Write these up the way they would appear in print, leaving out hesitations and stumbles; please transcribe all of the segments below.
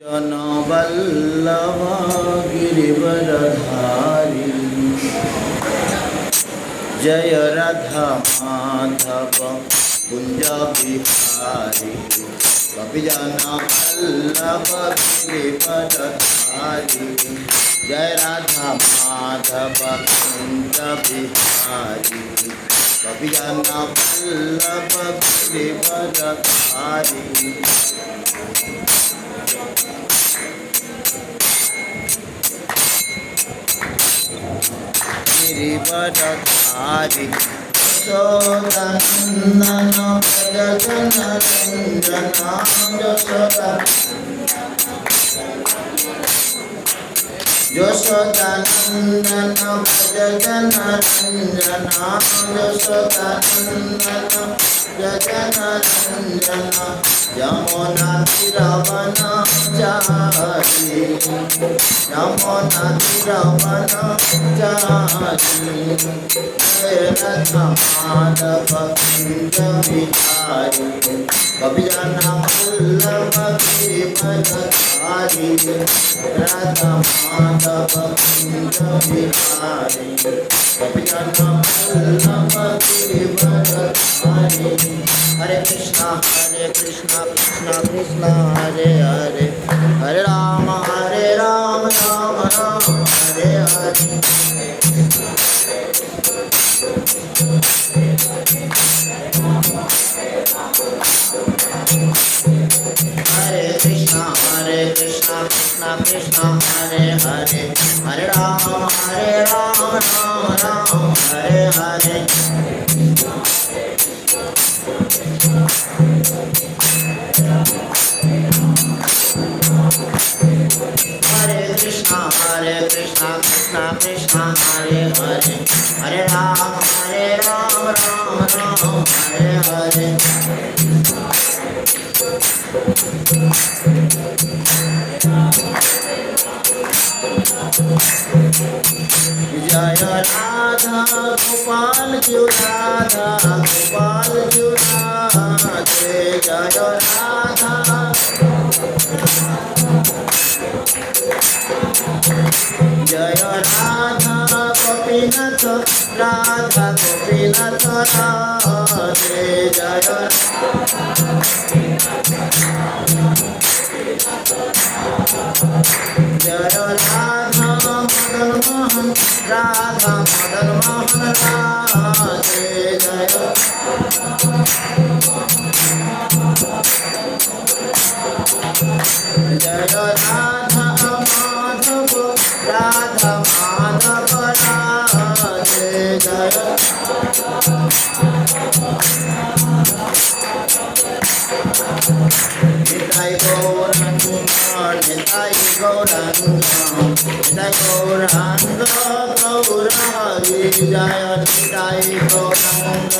जनवल्लभ गिरिवरधारी जय राधा माधव कुंज बिहारी कपिजनवल्लभ गिरिवरधारी जय राधा माधव कुंज बिहारी कपिजनवल्लभ गिरिवरधारी गिरिवरधारी यशोदानंदन भज जन रंजना यशोदानंदन भज जन रंजना यमुना तीरवनचारी यमुना तीरवनचारी जय राधा माधव कुंज बिहारी कपिजनवल्लभ गिरिवरधारी राधा माधव कुंज बिहारी कपिजनवल्लभ गिरिवरधारी हरे कृष्णा कृष्णा कृष्णा हरे हरे हरे राम राम राम हरे हरे हरे कृष्णा कृष्णा कृष्णा हरे हरे हरे राम राम राम हरे हरे हरे कृष्णा कृष्णा कृष्णा हरे हरे हरे राम राम राम हरे हरे जय राधा गोपाल जी राधा गोपाल जी राधे जय राधा जय राधा गोपीनाथ राधा गोपीनाथ राधे जय जय राधा मदन मोहन राधा मदन मोहन राधे जय जय राधा माधव राधा माधव राधे जय निताई गौरांग निताई गौरांग निताई गौरांग गौरांगी जय निताई गौरांग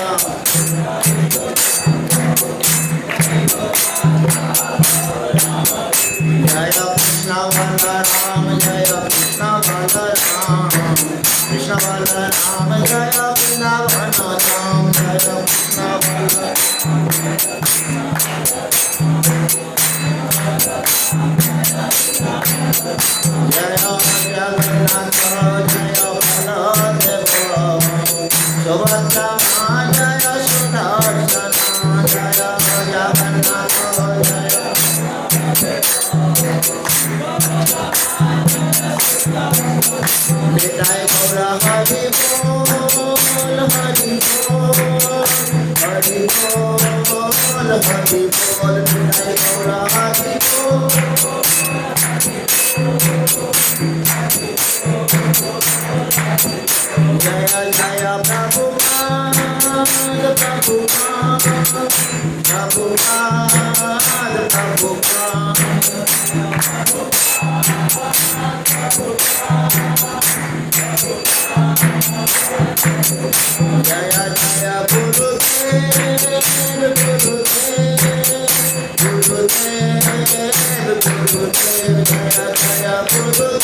जय कृष्ण बलराम जय कृष्ण बलराम कृष्ण बलराम जय कृष्ण बलराम जय कृष्ण बलराम जय जगन्नाथ जय बलदेव सुभद्रा जय सुदर्शन जय जगन्नाथ जय निताय गौर हरि बोल हरि बोल हरि बोल हरि बोल निताय गौर हरि बोल जय जय प्रभुपाद प्रभुपाद प्रभुपाद प्रभुपाद जय जय गुरुदेव गुरुदेव गुरुदेव जय जय गुरुदेव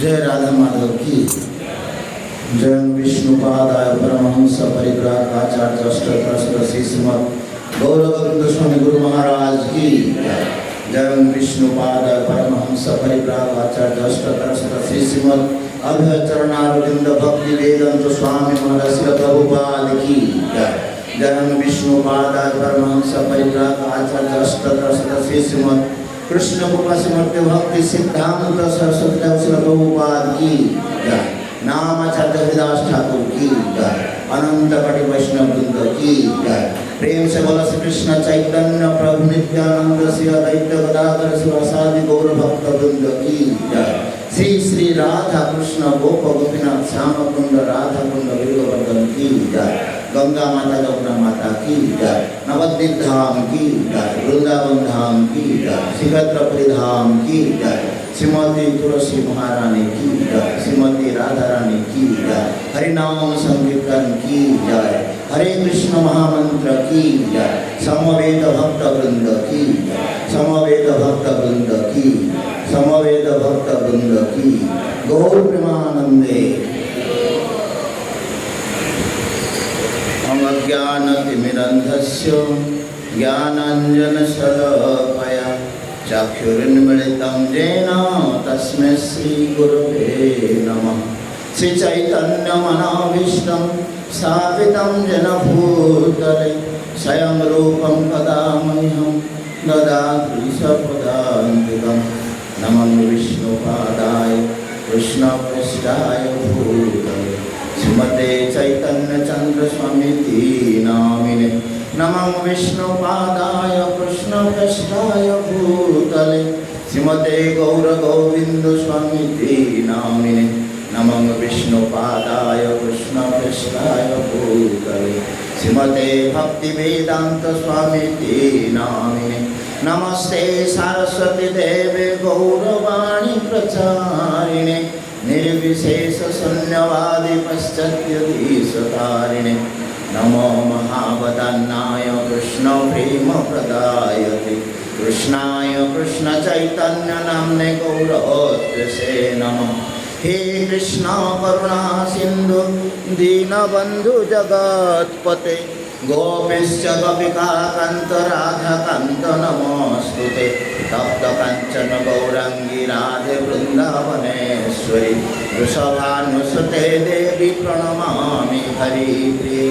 जय राधा माधव की जय विष्णुपादाय परमहंस परिव्राजकाचार्य अष्टोत्तर श्री श्रीमद गौरगोविंद स्वामी गुरु महाराज की जय विष्णुपादाय परमहंस परिव्राजकाचार्य अष्टोत्तर श्री श्रीमद अभयचरणारविंद भक्ति वेदांत स्वामी महाराज श्री प्रभुपाद की जय विष्णुपादाय परमहंस परिव्राजकाचार्य अष्टोत्तर श्री श्रीमद कृष्ण कृपा समर्थ भक्ति सिद्धांत सरस्वती श्री प्रभुपाद की जय नामाचार्य हरिदास ठाकुर की जय अनंत कटि वैष्णव वृंद की जय प्रेम से बोला श्री कृष्ण चैतन्य प्रभु नित्यानंद श्री अद्वैत गदाधर शिवासादि गौर भक्त वृंद की जय श्री श्री राधा कृष्ण गोप गोपीनाथ श्याम कुंड राधा कुंड वीरवर्धन की जय गंगा माता यमुना माता की जय नवद्वीप धाम की जय वृंदावन धाम की जय शिखरपुरी धाम की जय श्रीमती तुलसी महारानी की जय श्रीमती राधा रानी की जय हरिनाम संकीर्तन की जय हरे कृष्ण महामंत्र की जय समवेत भक्त वृंद की समवेत भक्त वृंद की समवेत भक्त वृंद की गौर प्रेमानंदे अज्ञानतिमिरन्धस्य ज्ञानाञ्जनशलाकया चक्षुरुन्मिलितं येन तस्मै श्रीगुरवे नमः श्रीचैतन्यमनाभीष्टं स्थापितं येन भूतले स्वयं रूपं कदा मह्यं ददाति स्वपदान्तिकं नमः विष्णुपादाय कृष्णपृष्ठाय भूतले श्रीमते चैतन्य चंद्र स्वामी नामिने नमः विष्णुपादाय कृष्णपृष्ठाय भूतले श्रीमते गौर गोविंद स्वामी नामिने नमः विष्णुपादाय कृष्णपृष्ठाय भूतले श्रीमते भक्ति वेदांत स्वामी नामिने नमस्ते सरस्वती देवे गौरवाणी प्रचारिणे निर्विशेष शून्यवादी पश्चात्यधीशतारिणे नमो महावदन्नाय कृष्ण प्रेम प्रदायते कृष्णाय कृष्ण चैतन्य नाम्ने गौरवोत्तसे नमः हे कृष्ण करुणा सिंधु दीनबंधु जगत्पते गोपीश्च गोपिकान्त राधाकान्त नमोस्तुते तप्त कांचन गौरांगी राधे वृंदावनेश्वरी वृषभानुसुते देवी प्रणमामि हरिप्रिये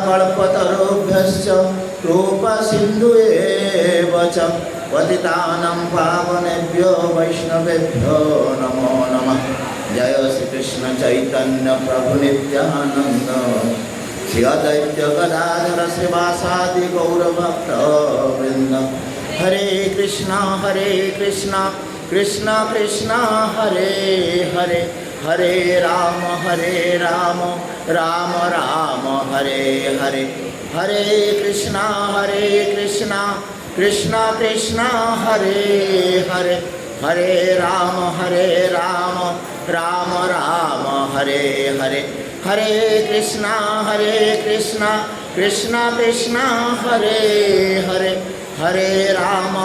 वंशाकल्पतरुभ्यश्च कृपा सिन्धुएव च पतितानां पावनेभ्यो वैष्णवेभ्यो नमो नमः जय श्री कृष्ण चैतन्य प्रभु नित्यानंद श्री अद्वैत गदाधर श्रीवासादि गौरभक्त वृंद हरे कृष्णा कृष्ण कृष्ण हरे हरे हरे राम राम राम हरे हरे हरे कृष्णा कृष्ण कृष्ण हरे हरे हरे राम राम राम हरे हरे हरे कृष्णा कृष्ण कृष्ण हरे हरे हरे राम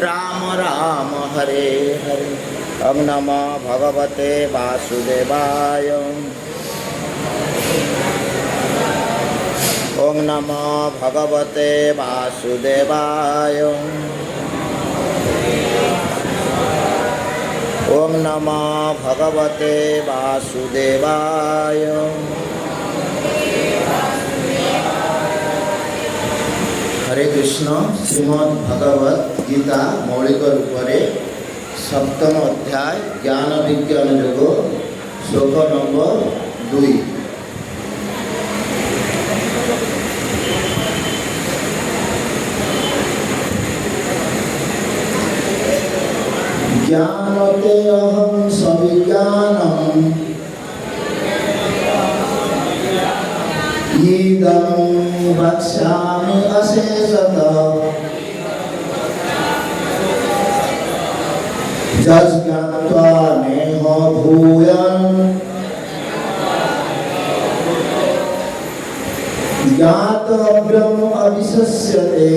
राम राम हरे हरे ओम नमो भगवते वासुदेवाय ओम नमो भगवते वासुदेवाय ओम नमो भगवते वासुदेवाय हरे कृष्ण श्रीमद् भगवत गीता मौलिक रूपरे सप्तम अध्याय ज्ञान विज्ञान योग श्लोक नंबर 2 ज्ञानते अहं सविज्ञानम् इदं वक्ष्यामि अशेषतः यज्ञात्वा नेह भूयन् ज्ञातव्यम् अविशस्यते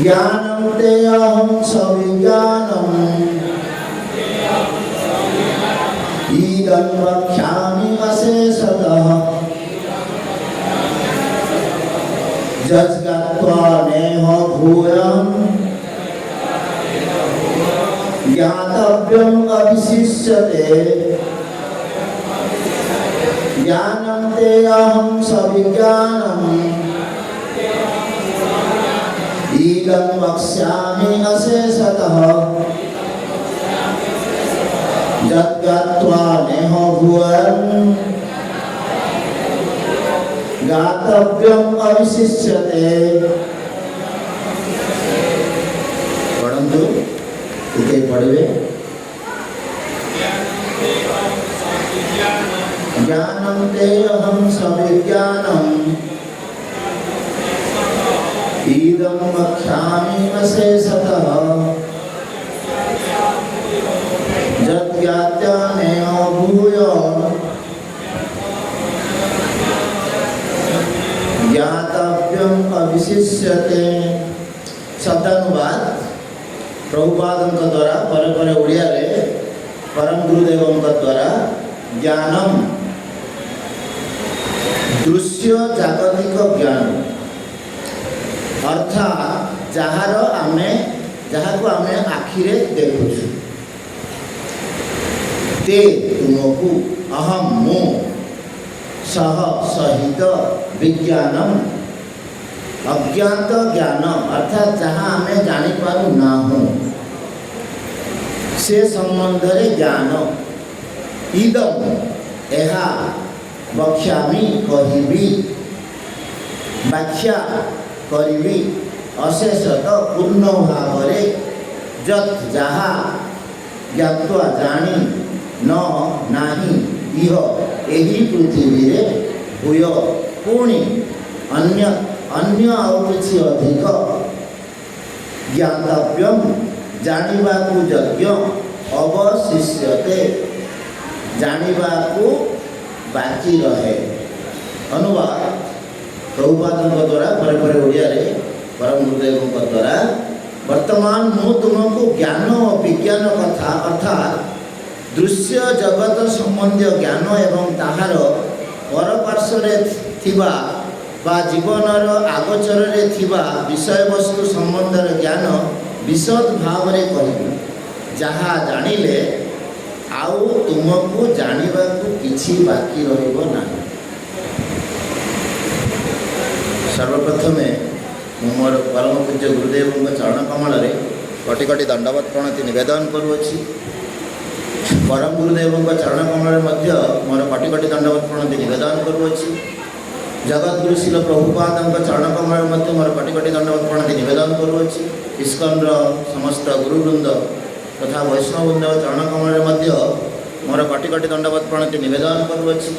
ज्ञानं ते अहं सविज्ञानम् ज्ञातव्यम् अविशिष्यते ज्ञानं ते अहं सविज्ञानम् इदं वक्ष्यामि अशेषतः यद्गत्वा नेह भुवन् ज्ञातव्यम् अविशिष्यते। पढ़ंतु इसे पढ़िए। ज्ञानं ते अहं सविज्ञानम् इदं वक्ष्यामि अशेषतः यद्ज्ञात्वा नेह भूयात् ज्ञातव्यम् अविशिष्यते। शब्दानुवाद प्रभुपादଙ୍କ द्वारा पर पर ओडिया रे परम गुरुदेवଙ୍କ द्वारा ज्ञानम दृश्य जागतिक ज्ञान अर्थात जहार आमे जहाको आमे आखिरे देखुछु ते तुमको अहम मो सह सहित विज्ञानम अज्ञात ज्ञान अर्थात जहाँ आमे जानी पारू ना हो से संबंध रे ज्ञान इदम एहा वक्ष्यामि कहिबी व्याख्या करिबी अशेषत पूर्ण भावरे जत जहा ज्ञात्वा जानी न नाही इह एही पृथ्वी रे भूय पुणी अन्य अन्य आउ किछि अधिक ज्ञातव्यम जानिबाकु यज्ञ अवशिष्यते जानिबाकु बाकी रहे। अनुवाद प्रभुपादଙ୍କ द्वारा पर पर ओडिया रे परम गुरुदेवଙ୍କ द्वारा वर्तमान मु तुमको ज्ञान और विज्ञान कथा अर्थात दृश्य जगत संबंधी ज्ञान एवं ताहार परपार्श्वरे थिबा बा जीवनर आगोचर थिबा विषय वस्तु संबंधर ज्ञान विशद भाव रे कहबी जहा जानिले आउ तुमको जानिबाकु किछि बाकी रहइबो नाही। सर्वप्रथमे मोर परम पूज्य गुरुदेवଙ୍କ चरण कमल रे कोटि कोटि दंडवत प्रणति निवेदन करूछि। परम गुरुदेवଙ୍କ चरण कमल मध्य मोर कोटि कोटि दंडवत प्रणति निवेदन करूछि। जगत गुरु शिल प्रभुपादଙ୍କ चरण कमल मध्य मोर कोटि कोटि दंडवत प्रणति निवेदन करूछि। इस्कन समस्त गुरुवृंद तथा वैष्णव वृंद चरण कमल मध्य मोर कोटि कोटि दंडवत प्रणति निवेदन करूछि।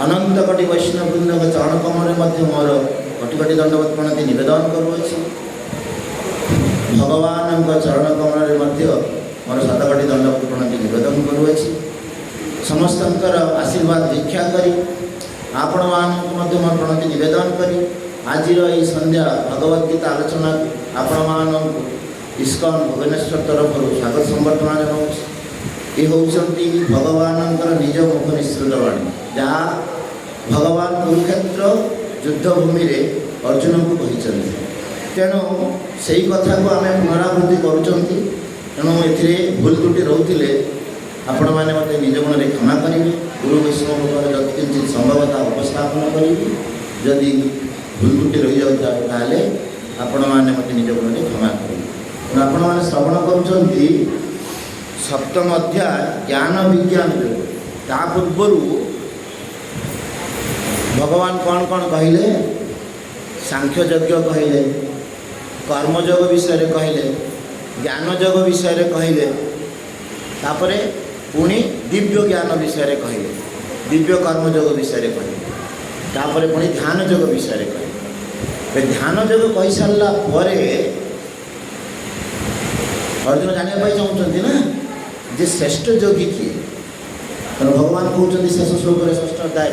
अनंत कोटि वैष्णव वृंद चरण कमल मध्य मोर कोटि कोटि दंडवत प्रणति निवेदन करूछि। भगवान चरण कमल मध्य मोर 7 कोटि दंडवत प्रणति निवेदन करूछि। समस्तंकर आशीर्वाद दीक्षा करी आपण मानक मध्य मोर प्रणति निवेदन करी आज संध्या भगवद गीता आलोचना आपण मानक इस्कन भुवनेश्वर तरफ स्वागत संबर्धना जनाऊँ। ये होती भगवान निज मुख निश्रित वाणी जहाँ भगवान कुरुक्षेत्र युद्धभूमि रे अर्जुन को कहते तेणु से कथा को आम पुनरावृत्ति करूँ। तेणु ए भूल त्रुटि रोते आपण मैंने मत निज मन में क्षमा करेंगे। गुरु वैष्णव जब किंचित संभवता उपस्थापन करी जदि भूल त्रुटि रही जाए आपण मैंने मत निज मन में क्षमा करेंगे। आपण मैंने श्रवण करुँच सप्तम अध्याय ज्ञान विज्ञान ता पूर्वर भगवान कौन कौन कहले सांख्य यज्ञ कहले कर्मयोग विषय कहले ज्ञान योग विषय कहले तापरे पुणी दिव्य ज्ञान विषय कहले दिव्य कर्मयोग विषय कहले तापरे पुणी ध्यान योग विषय कहले। ध्यान योग कही सारा पर अर्जुन जानापी चाहते ना जे श्रेष्ठ योगी किए तेना भगवान कहते शेष श्लोक 6 अध्याय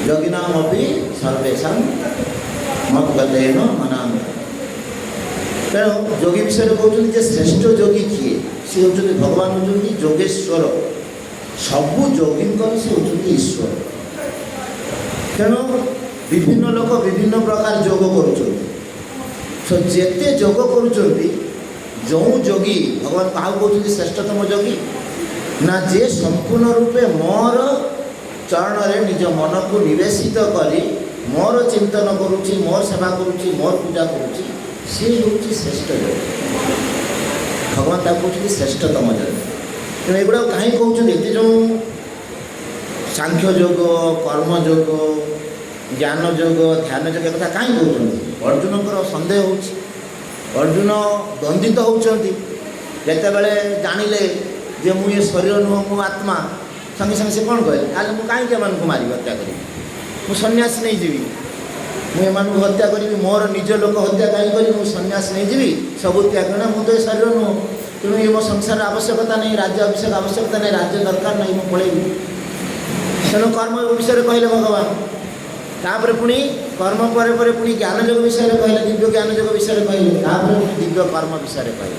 योगिनामपि सर्वेशा मद्गतेन मनामि। तेणु योगी विषय कहते श्रेष्ठ योगी किए सी होती भगवान होती योगेश्वर सबू योगी से होती ईश्वर। तेणु विभिन्न लोक विभिन्न प्रकार योग करुँचे जेते योग करुँच जो जोगी भगवान क्या कहते श्रेष्ठतम जोगी ना जे संपूर्ण रूपे मोर चरण रे निज मन को निवेशित करी मोर चिंतन करुच्ची मोर सेवा करुच्ची मोर पूजा करुच्ची सी हूँ श्रेष्ठ योगी। भगवान ताको कहते श्रेष्ठतम योगी। तेणु एगुड़ा कहीं कहते ये जो सांख्य योग कर्म योग ज्ञान योग ध्यान योग कथा कहीं कहते अर्जुन सन्देह हो अर्जुन द्वंद्वित होती जितेबाला जानिले जे मु ये शरीर नुह मो आत्मा संगे संगे से कौन कहे ताले मुझे कहीं मारी हत्या करी मु सन्यास नहीं जीवी मुझे हत्या करी मोर निज लोक हत्या कहीं करी मु सन्यास नहीं जीवी सब त्याग करना मु तो शरीर नुह तेणु ये मो संसार आवश्यकता नहीं राज्य अभिषेक आवश्यकता नहीं राज्य दरकार नहीं मुझे पलैबी तेणु कर्म विषय कहले भगवान तापर पुणी कर्म पर पुणी ज्ञान योग विषय कहले दिव्य ज्ञान योग विषय कहले तापर पुणी दिव्य कर्म विषय कहले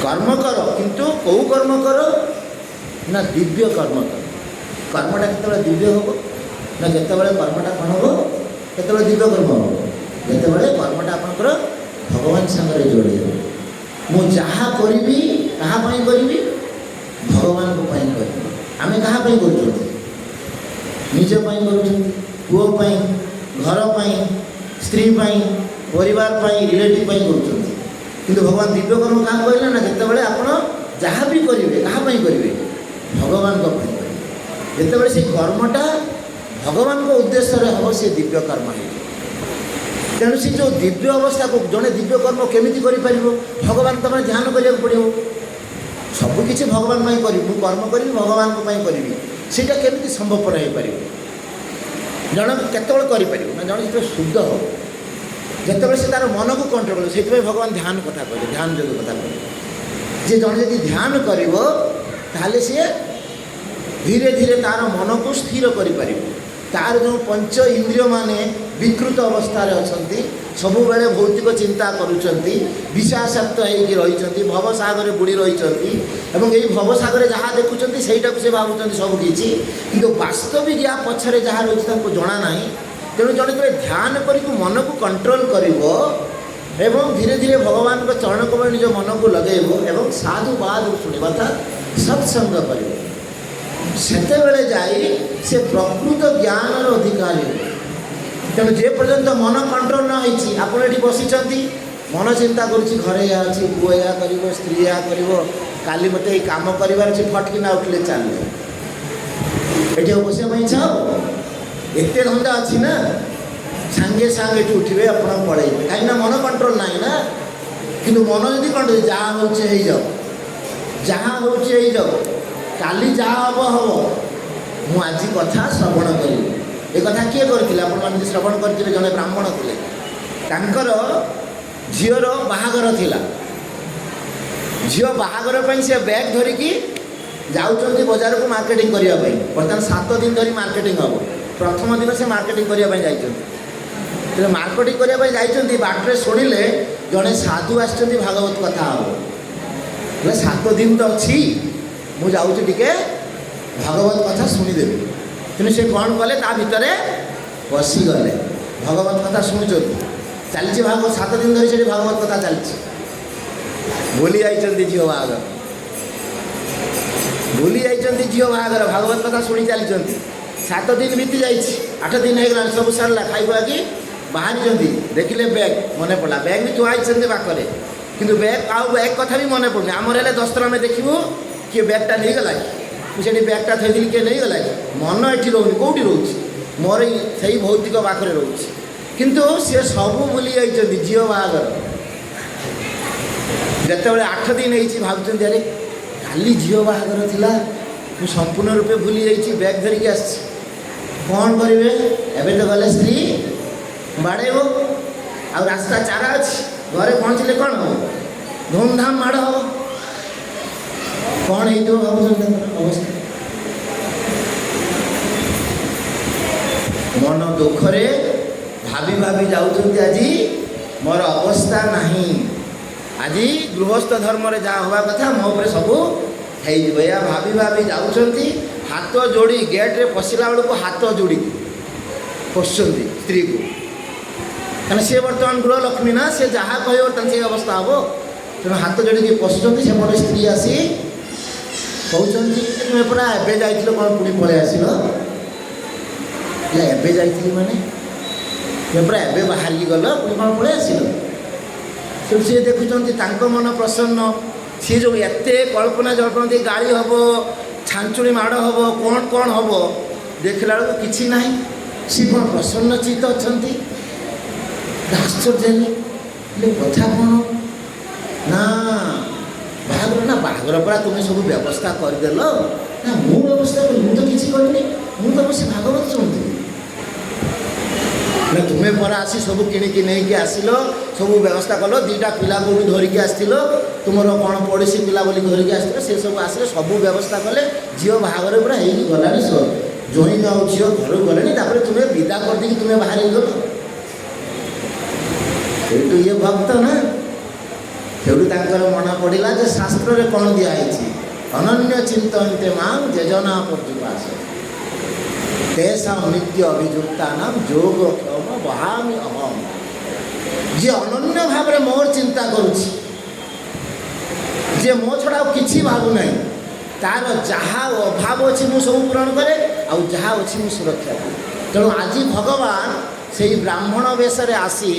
कर्म कर किंतु कौ कर्म कर ना दिव्य कर्म कर कर्मटा केत दिव्य हम ना जितेबाला कर्मटा कौन हम केत दिव्य कर्म हम जितेबाला कर्मटा आपंकर भगवान सागर जोड़े मु जहाँ करी कहाँ करी भगवान को करी आम कहाँ कर निज कर पुओपाई घर स्त्री परिवार रिलेटिव कर भगवान दिव्य कर्म क्या कहले ना जितेबाला आप जहाँ भी करेंगे क्या करेंगे भगवान जितेबाला से कर्मटा भगवान को उद्देश्य हम से दिव्य कर्म है तेणु से जो दिव्य अवस्था को जड़े दिव्य कर्म केमी कर भगवान तुम ध्यान करा पड़ो सबकि भगवान करी कर्म करी भगवान करी सीटा केमी संभवपर हो पार जन केतल कर ना जन जो शुद्ध हो जितेबाला से तार मन को कंट्रोल से भगवान ध्यान कथा कहले ध्यान योग कथा कहले जे जन यदि ध्यान कर सी धीरे धीरे तार मन को स्थिर कर तार जो पंच इंद्रिय माने विकृत अवस्था अच्छा सब बेले भौतिक चिंता करुँच विषासक्त होती भवसागर बुड़ी रही भवसागर जहाँ देखुं से भावुं सबकि कि वास्तविक या पछरे जहाँ रही जना ना तेणु जड़े ध्यान कर मन को कंट्रोल कर धीरे धीरे भगवान को चरण कमल निज मन को लगेब साधु बाद शुणा था सत्संग कर सेतेबेले जाई से प्रकृत ज्ञान अधिकारी तेणु जे पर्यंत मन कंट्रोल न होती आपड़ ये बसी मन चिंता करे या अच्छी पुओ या कर स्त्री या कर काली मत कम कर फटकिना उठले चलिए ये बसा इच्छा एत धंदा अच्छी ना सांगे सांगे ये उठे आप पलैबे कहीं मन कंट्रोल ना ना कि मन जब कंट्रोल जहाँ हो जाओ जहाँ हो जाओ काली जहाँ हम हम मुझे कथा श्रवण करी ये कथा किए करते आप श्रवण करते जड़े ब्राह्मण थे तांकर झीर बाहागर थिला झील बाहागर से बैग धरिकी जाऊँच बजार को मार्केटिंग करने बर्तमान 7 दिन धरी मार्केटिंग हम प्रथम दिन से मार्केटिंग करने तेज मार्केटिंग करने बाटे शुणिले जड़े साधु आसछन्ति भागवत कथा हम 7 दिन तो अच्छी मुझे भागवत कथा शुणीदेवी तेणु से कौन कले ता भितर पशिगले भगवत कथा शुणुं चलती भागवत 7 दिन धरी से भागवत कथा चलती भूली जाइए झील बाहागर भूली जाइए झील बाहागर भागवत कथा शुणी चली 7 दिन बीती जाइए 8 दिन हो सब सरला खाइबा कि बाहरी देखिले बैग मन पड़ा बैग भी थुआई पाखे कि बैग आउ बैग कथा भी मन पड़े आमर 10 थर आम देखू किए बैगटा नहीं गला मुझे बैगटा थी किए नहीं गला मन ये रोनी कौटी रोच मोर से भौतिक पाखे रोच किंतु सी सब भूली जाइए झील बाहागर जितेबाला 8 दिन होती भावुं अरे काली झील बाहागर थिला मु संपूर्ण रूपे भूली जाइए बैग धरिकी आस कौन करेंगे एवं तो गले स्त्री बाड़ेब आ रास्ता चारा अच्छी घरे पहुँचले कौन हम धूमधाम माड़ हम कौन हो अवस्था मन दुखरे भाभी भाभी जाऊँ आज मोर अवस्था नहीं आज गृहस्थ धर्म जहाँ हवा कथा मो पर सब या भाभी भाभी जाऊँ हाथ जोड़ी गेट्रे पशिला बेलू हाथ जोड़ी पशुंट स्त्री को कहीं सी बर्तमान गृह लक्ष्मी ना सी जहाँ कह से अवस्था हम ତେଣୁ ହାତ ଯୋଡ଼ିକି ପଶୁଛନ୍ତି। ସେପଟେ ସ୍ତ୍ରୀ ଆସି କହୁଛନ୍ତି ତୁମେ ପୁରା ଏବେ ଯାଇଥିଲ କ'ଣ ପୁଣି ପଳେଇ ଆସିଲ? ଏବେ ଯାଇଥିଲି ମାନେ ତୁମେ ପୁରା ଏବେ ବାହାରିକି ଗଲ ପୁଣି କ'ଣ ପଳେଇ ଆସିଲ? ସେଠୁ ସିଏ ଦେଖୁଛନ୍ତି ତାଙ୍କ ମନ ପ୍ରସନ୍ନ। ସିଏ ଯେଉଁ ଏତେ କଳ୍ପନା ଜଳ୍ପନା ଦେଇ ଗାଳି ହେବ, ଛାଞ୍ଚୁଣି ମାଡ଼ ହେବ, କ'ଣ ହେବ, ଦେଖିଲା ବେଳକୁ କିଛି ନାହିଁ। ସିଏ କ'ଣ ପ୍ରସନ୍ନ ଚିତ୍ତ ଅଛନ୍ତି। ଆଶ୍ଚର୍ଯ୍ୟ ହେଲେ କଥା କ'ଣ ନା ବାହାଘର ପରା ତୁମେ ସବୁ ବ୍ୟବସ୍ଥା କରିଦେଲ। ନା ମୁଁ ବ୍ୟବସ୍ଥା କଲି? ମୁଁ ତ କିଛି କରିନି, ମୁଁ ତ ବସି ଭାଗବତ ଶୁଣୁଥିଲି। ନା ତୁମେ ପରା ଆସି ସବୁ କିଣିକି ନେଇକି ଆସିଲ, ସବୁ ବ୍ୟବସ୍ଥା କଲ, ଦୁଇଟା ପିଲା କେଉଁଠୁ ଧରିକି ଆସିଥିଲ, ତୁମର କ'ଣ ପଡ଼ୋଶୀ ପିଲା ବୋଲି ଧରିକି ଆସିଥିଲ, ସେସବୁ ଆସିଲେ ସବୁ ବ୍ୟବସ୍ଥା କଲେ। ଝିଅ ବାହାଘର ପୁରା ହେଇକି ଗଲାଣି, ଜୋଇଁ ଆଉ ଝିଅ ଘରକୁ ଗଲେଣି। ତାପରେ ତୁମେ ବିଦା କରିଦେଇକି ତୁମେ ବାହାରି ଗଲ। ସେଇଠୁ ଇଏ ଭକ୍ତ ନା, ସେଇଠୁ ତାଙ୍କର ମନେ ପଡ଼ିଲା ଯେ ଶାସ୍ତ୍ରରେ କ'ଣ ଦିଆହେଇଛି, ଅନନ୍ୟ ଚିନ୍ତନ୍ତେ ମାଂ ଯୋଜନା ପର୍ଯ୍ୟୁପାସ ତେଷାଂ ନିତ୍ୟ ଅଭିଯୁକ୍ତାନାଂ ଯୋଗ କ୍ଷମ ବହାମି ଅହମ୍। ଯିଏ ଅନନ୍ୟ ଭାବରେ ମୋର ଚିନ୍ତା କରୁଛି, ଯିଏ ମୋ ଛଡ଼ା ଆଉ କିଛି ଭାବୁନାହିଁ, ତାର ଯାହା ଅଭାବ ଅଛି ମୁଁ ସବୁ ପୂରଣ କରେ, ଆଉ ଯାହା ଅଛି ମୁଁ ସୁରକ୍ଷା କରେ। ତେଣୁ ଆଜି ଭଗବାନ ସେଇ ବ୍ରାହ୍ମଣ ବେଶରେ ଆସି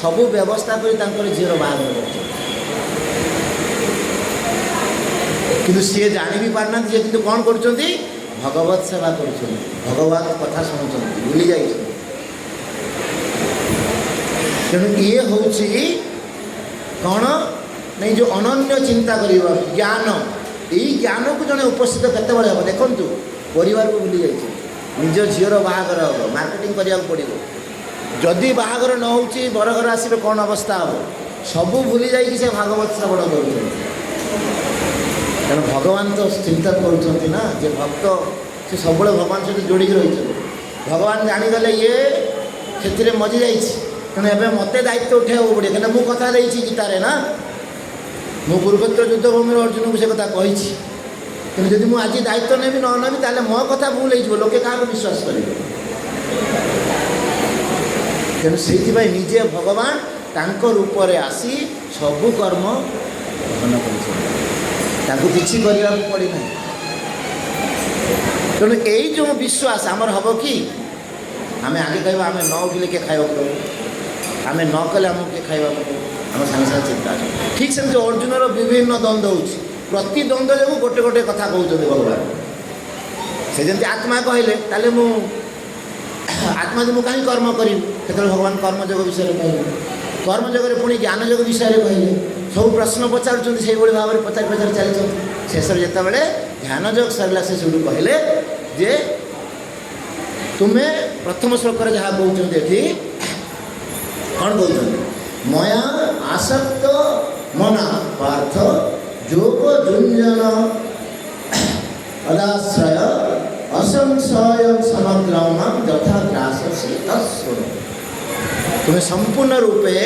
ସବୁ ବ୍ୟବସ୍ଥା କରି ତାଙ୍କର ଝିଅର ବାହାଘର କରୁଛନ୍ତି। କିନ୍ତୁ ସିଏ ଜାଣି ବି ପାରୁନାହାନ୍ତି ଯେ କିନ୍ତୁ କ'ଣ କରୁଛନ୍ତି, ଭଗବତ ସେବା କରୁଛନ୍ତି, ଭଗବତ କଥା ଶୁଣୁଛନ୍ତି, ଭୁଲି ଯାଇଛନ୍ତି। ତେଣୁ ଇଏ ହେଉଛି କ'ଣ ନାଇଁ ଯେଉଁ ଅନନ୍ୟ ଚିନ୍ତା କରିବା ଜ୍ଞାନ। ଏଇ ଜ୍ଞାନକୁ ଜଣେ ଉପସ୍ଥିତ କେତେବେଳେ ହେବ ଦେଖନ୍ତୁ। ପରିବାରକୁ ଭୁଲି ଯାଇଛି, ନିଜ ଝିଅର ବାହାଘର ହେବ, ମାର୍କେଟିଂ କରିବାକୁ ପଡ଼ିବ। ଯଦି ବାହାଘର ନ ହେଉଛି ବରଘର ଆସିବେ କ'ଣ ଅବସ୍ଥା ହେବ? ସବୁ ଭୁଲି ଯାଇକି ସେ ଭାଗବତ ଶ୍ରବଣ କରୁଛନ୍ତି। ତେଣୁ ଭଗବାନ ତ ଚିନ୍ତା କରୁଛନ୍ତି ନା ଯେ ଭକ୍ତ ସେ ସବୁବେଳେ ଭଗବାନ ସହିତ ଯୋଡ଼ିକି ରହିଛନ୍ତି। ଭଗବାନ ଜାଣିଗଲେ ଇଏ ସେଥିରେ ମଜି ଯାଇଛି, ତେଣୁ ଏବେ ମୋତେ ଦାୟିତ୍ୱ ଉଠାଇବାକୁ ପଡ଼ିବ। କାହିଁକିନା ମୁଁ କଥା ଦେଇଛି ଗୀତାରେ ନା, ମୁଁ କୁରୁକ୍ଷେତ୍ର ଯୁଦ୍ଧଭୂମିର ଅର୍ଜୁନକୁ ସେ କଥା କହିଛି। କିନ୍ତୁ ଯଦି ମୁଁ ଆଜି ଦାୟିତ୍ୱ ନେବି ନ ନେବି ତାହେଲେ ମୋ କଥା ଭୁଲ ହେଇଯିବ, ଲୋକେ କାହାକୁ ବିଶ୍ୱାସ କରିବେ। ତେଣୁ ସେଇଥିପାଇଁ ନିଜେ ଭଗବାନ ତାଙ୍କ ରୂପରେ ଆସି ସବୁ କର୍ମ ଗ୍ରହଣ କରିଛନ୍ତି, ତାଙ୍କୁ କିଛି କରିବାକୁ ପଡ଼ିନାହିଁ। ତେଣୁ ଏଇ ଯେଉଁ ବିଶ୍ୱାସ ଆମର ହେବ କି ଆମେ ଆଗେ କହିବା ଆମେ ନ ଉଠିଲେ କିଏ ଖାଇବାକୁ ଦେବ, ଆମେ ନ କଲେ ଆମକୁ କିଏ ଖାଇବାକୁ ଦେବ, ଆମ ସାଙ୍ଗେ ସାଙ୍ଗେ ଚିନ୍ତା ଅଛି। ଠିକ୍ ସେମିତି ଅର୍ଜୁନର ବିଭିନ୍ନ ଦ୍ୱନ୍ଦ୍ୱ ହେଉଛି, ପ୍ରତି ଦ୍ୱନ୍ଦ୍ୱ ଯୋଗୁଁ ଗୋଟେ ଗୋଟେ କଥା କହୁଛନ୍ତି ଭଗବାନ। ସେ ଯେମିତି ଆତ୍ମା କହିଲେ ତାହେଲେ ମୁଁ ଆତ୍ମା ମୁଁ କାହିଁକି କର୍ମ କରିବି, ସେତେବେଳେ ଭଗବାନ କର୍ମଯୋଗ ବିଷୟରେ କହିଲେ, କର୍ମଯୋଗରେ ପୁଣି ଜ୍ଞାନଯୋଗ ବିଷୟରେ କହିଲେ। ସବୁ ପ୍ରଶ୍ନ ପଚାରୁଛନ୍ତି, ସେଇଭଳି ଭାବରେ ପଚାରି ପଚାରି ଚାଲିଛନ୍ତି। ଶେଷରେ ଯେତେବେଳେ ଧ୍ୟାନଯୋଗ ସରିଲା ସେ ସେଠୁ କହିଲେ ଯେ ତୁମେ ପ୍ରଥମ ଶ୍ଲୋକରେ ଯାହା କହୁଛନ୍ତି ଏଠି କ'ଣ କହୁଛନ୍ତି, ମୟା ଆସକ୍ତ ମନା ପାର୍ଥ ଯୋଗ ଯୁଞ୍ଜନ ଅଦାଶ୍ରୟ ଅସଂଶୟ ସମଗ୍ରମ ଯଥା ଗ୍ରାସ ଶୀତସ୍ୱର। ତୁମେ ସମ୍ପୂର୍ଣ୍ଣ ରୂପେ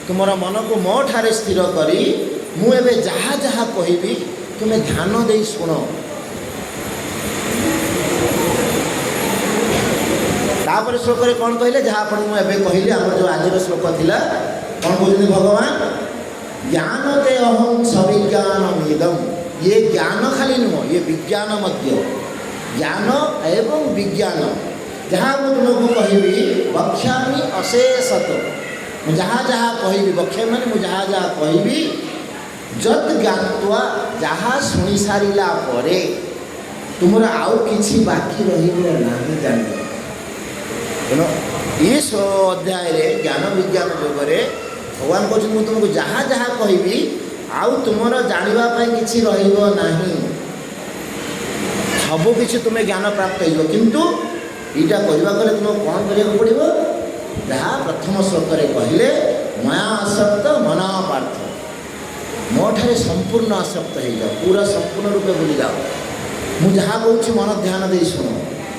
ତୁମର ମନକୁ ମୋ ଠାରେ ସ୍ଥିର କରି ମୁଁ ଏବେ ଯାହା ଯାହା କହିବି ତୁମେ ଧ୍ୟାନ ଦେଇ ଶୁଣ। ତାପରେ ଶ୍ଲୋକରେ କ'ଣ କହିଲେ, ଯାହା ଆପଣ ମୁଁ ଏବେ କହିଲି, ଆମର ଯେଉଁ ଆଜିର ଶ୍ଲୋକ ଥିଲା, କ'ଣ କହୁଛନ୍ତି ଭଗବାନ, ଜ୍ଞାନ ତେ ଅହଂ ସବିଜ୍ଞାନ ଇଦମ୍। ଇଏ ଜ୍ଞାନ ଖାଲି ନୁହଁ, ଇଏ ବିଜ୍ଞାନ ମଧ୍ୟ। ଜ୍ଞାନ ଏବଂ ବିଜ୍ଞାନ ଯାହା ମୁଁ ତୁମକୁ କହିବି, ବକ୍ଷ୍ୟାମି ଅଶେଷତ। ମୁଁ ଯାହା ଯାହା କହିବି, ବକ୍ଷ୍ୟାମି ମାନେ ମୁଁ ଯାହା ଯାହା କହିବି, ଯତ୍ ଜ୍ଞାତ୍ୱା ଯାହା ଶୁଣି ସାରିଲା ପରେ ତୁମର ଆଉ କିଛି ବାକି ରହିବ ନାହିଁ ଜାଣିବ। ତେଣୁ ଏ ଅଧ୍ୟାୟରେ ଜ୍ଞାନ ବିଜ୍ଞାନ ଯୋଗରେ ଭଗବାନ କହୁଛନ୍ତି ମୁଁ ତୁମକୁ ଯାହା ଯାହା କହିବି ଆଉ ତୁମର ଜାଣିବା ପାଇଁ କିଛି ରହିବ ନାହିଁ, ସବୁକିଛି ତୁମେ ଜ୍ଞାନ ପ୍ରାପ୍ତ ହେଇଯିବ। କିନ୍ତୁ ଏଇଟା କରିବାକୁ ହେଲେ ତୁମକୁ କ'ଣ କରିବାକୁ ପଡ଼ିବ, ଯାହା ପ୍ରଥମ ଶ୍ଲୋକରେ କହିଲେ, ମୟା ଆସକ୍ତ ମନା ପାର୍ଥ। ମୋ ଠାରେ ସମ୍ପୂର୍ଣ୍ଣ ଆସକ୍ତ ହେଇଯାଅ, ପୁରା ସମ୍ପୂର୍ଣ୍ଣ ରୂପେ ଭୁଲିଯାଅ। ମୁଁ ଯାହା କହୁଛି ମନ ଧ୍ୟାନ ଦେଇ ଶୁଣ।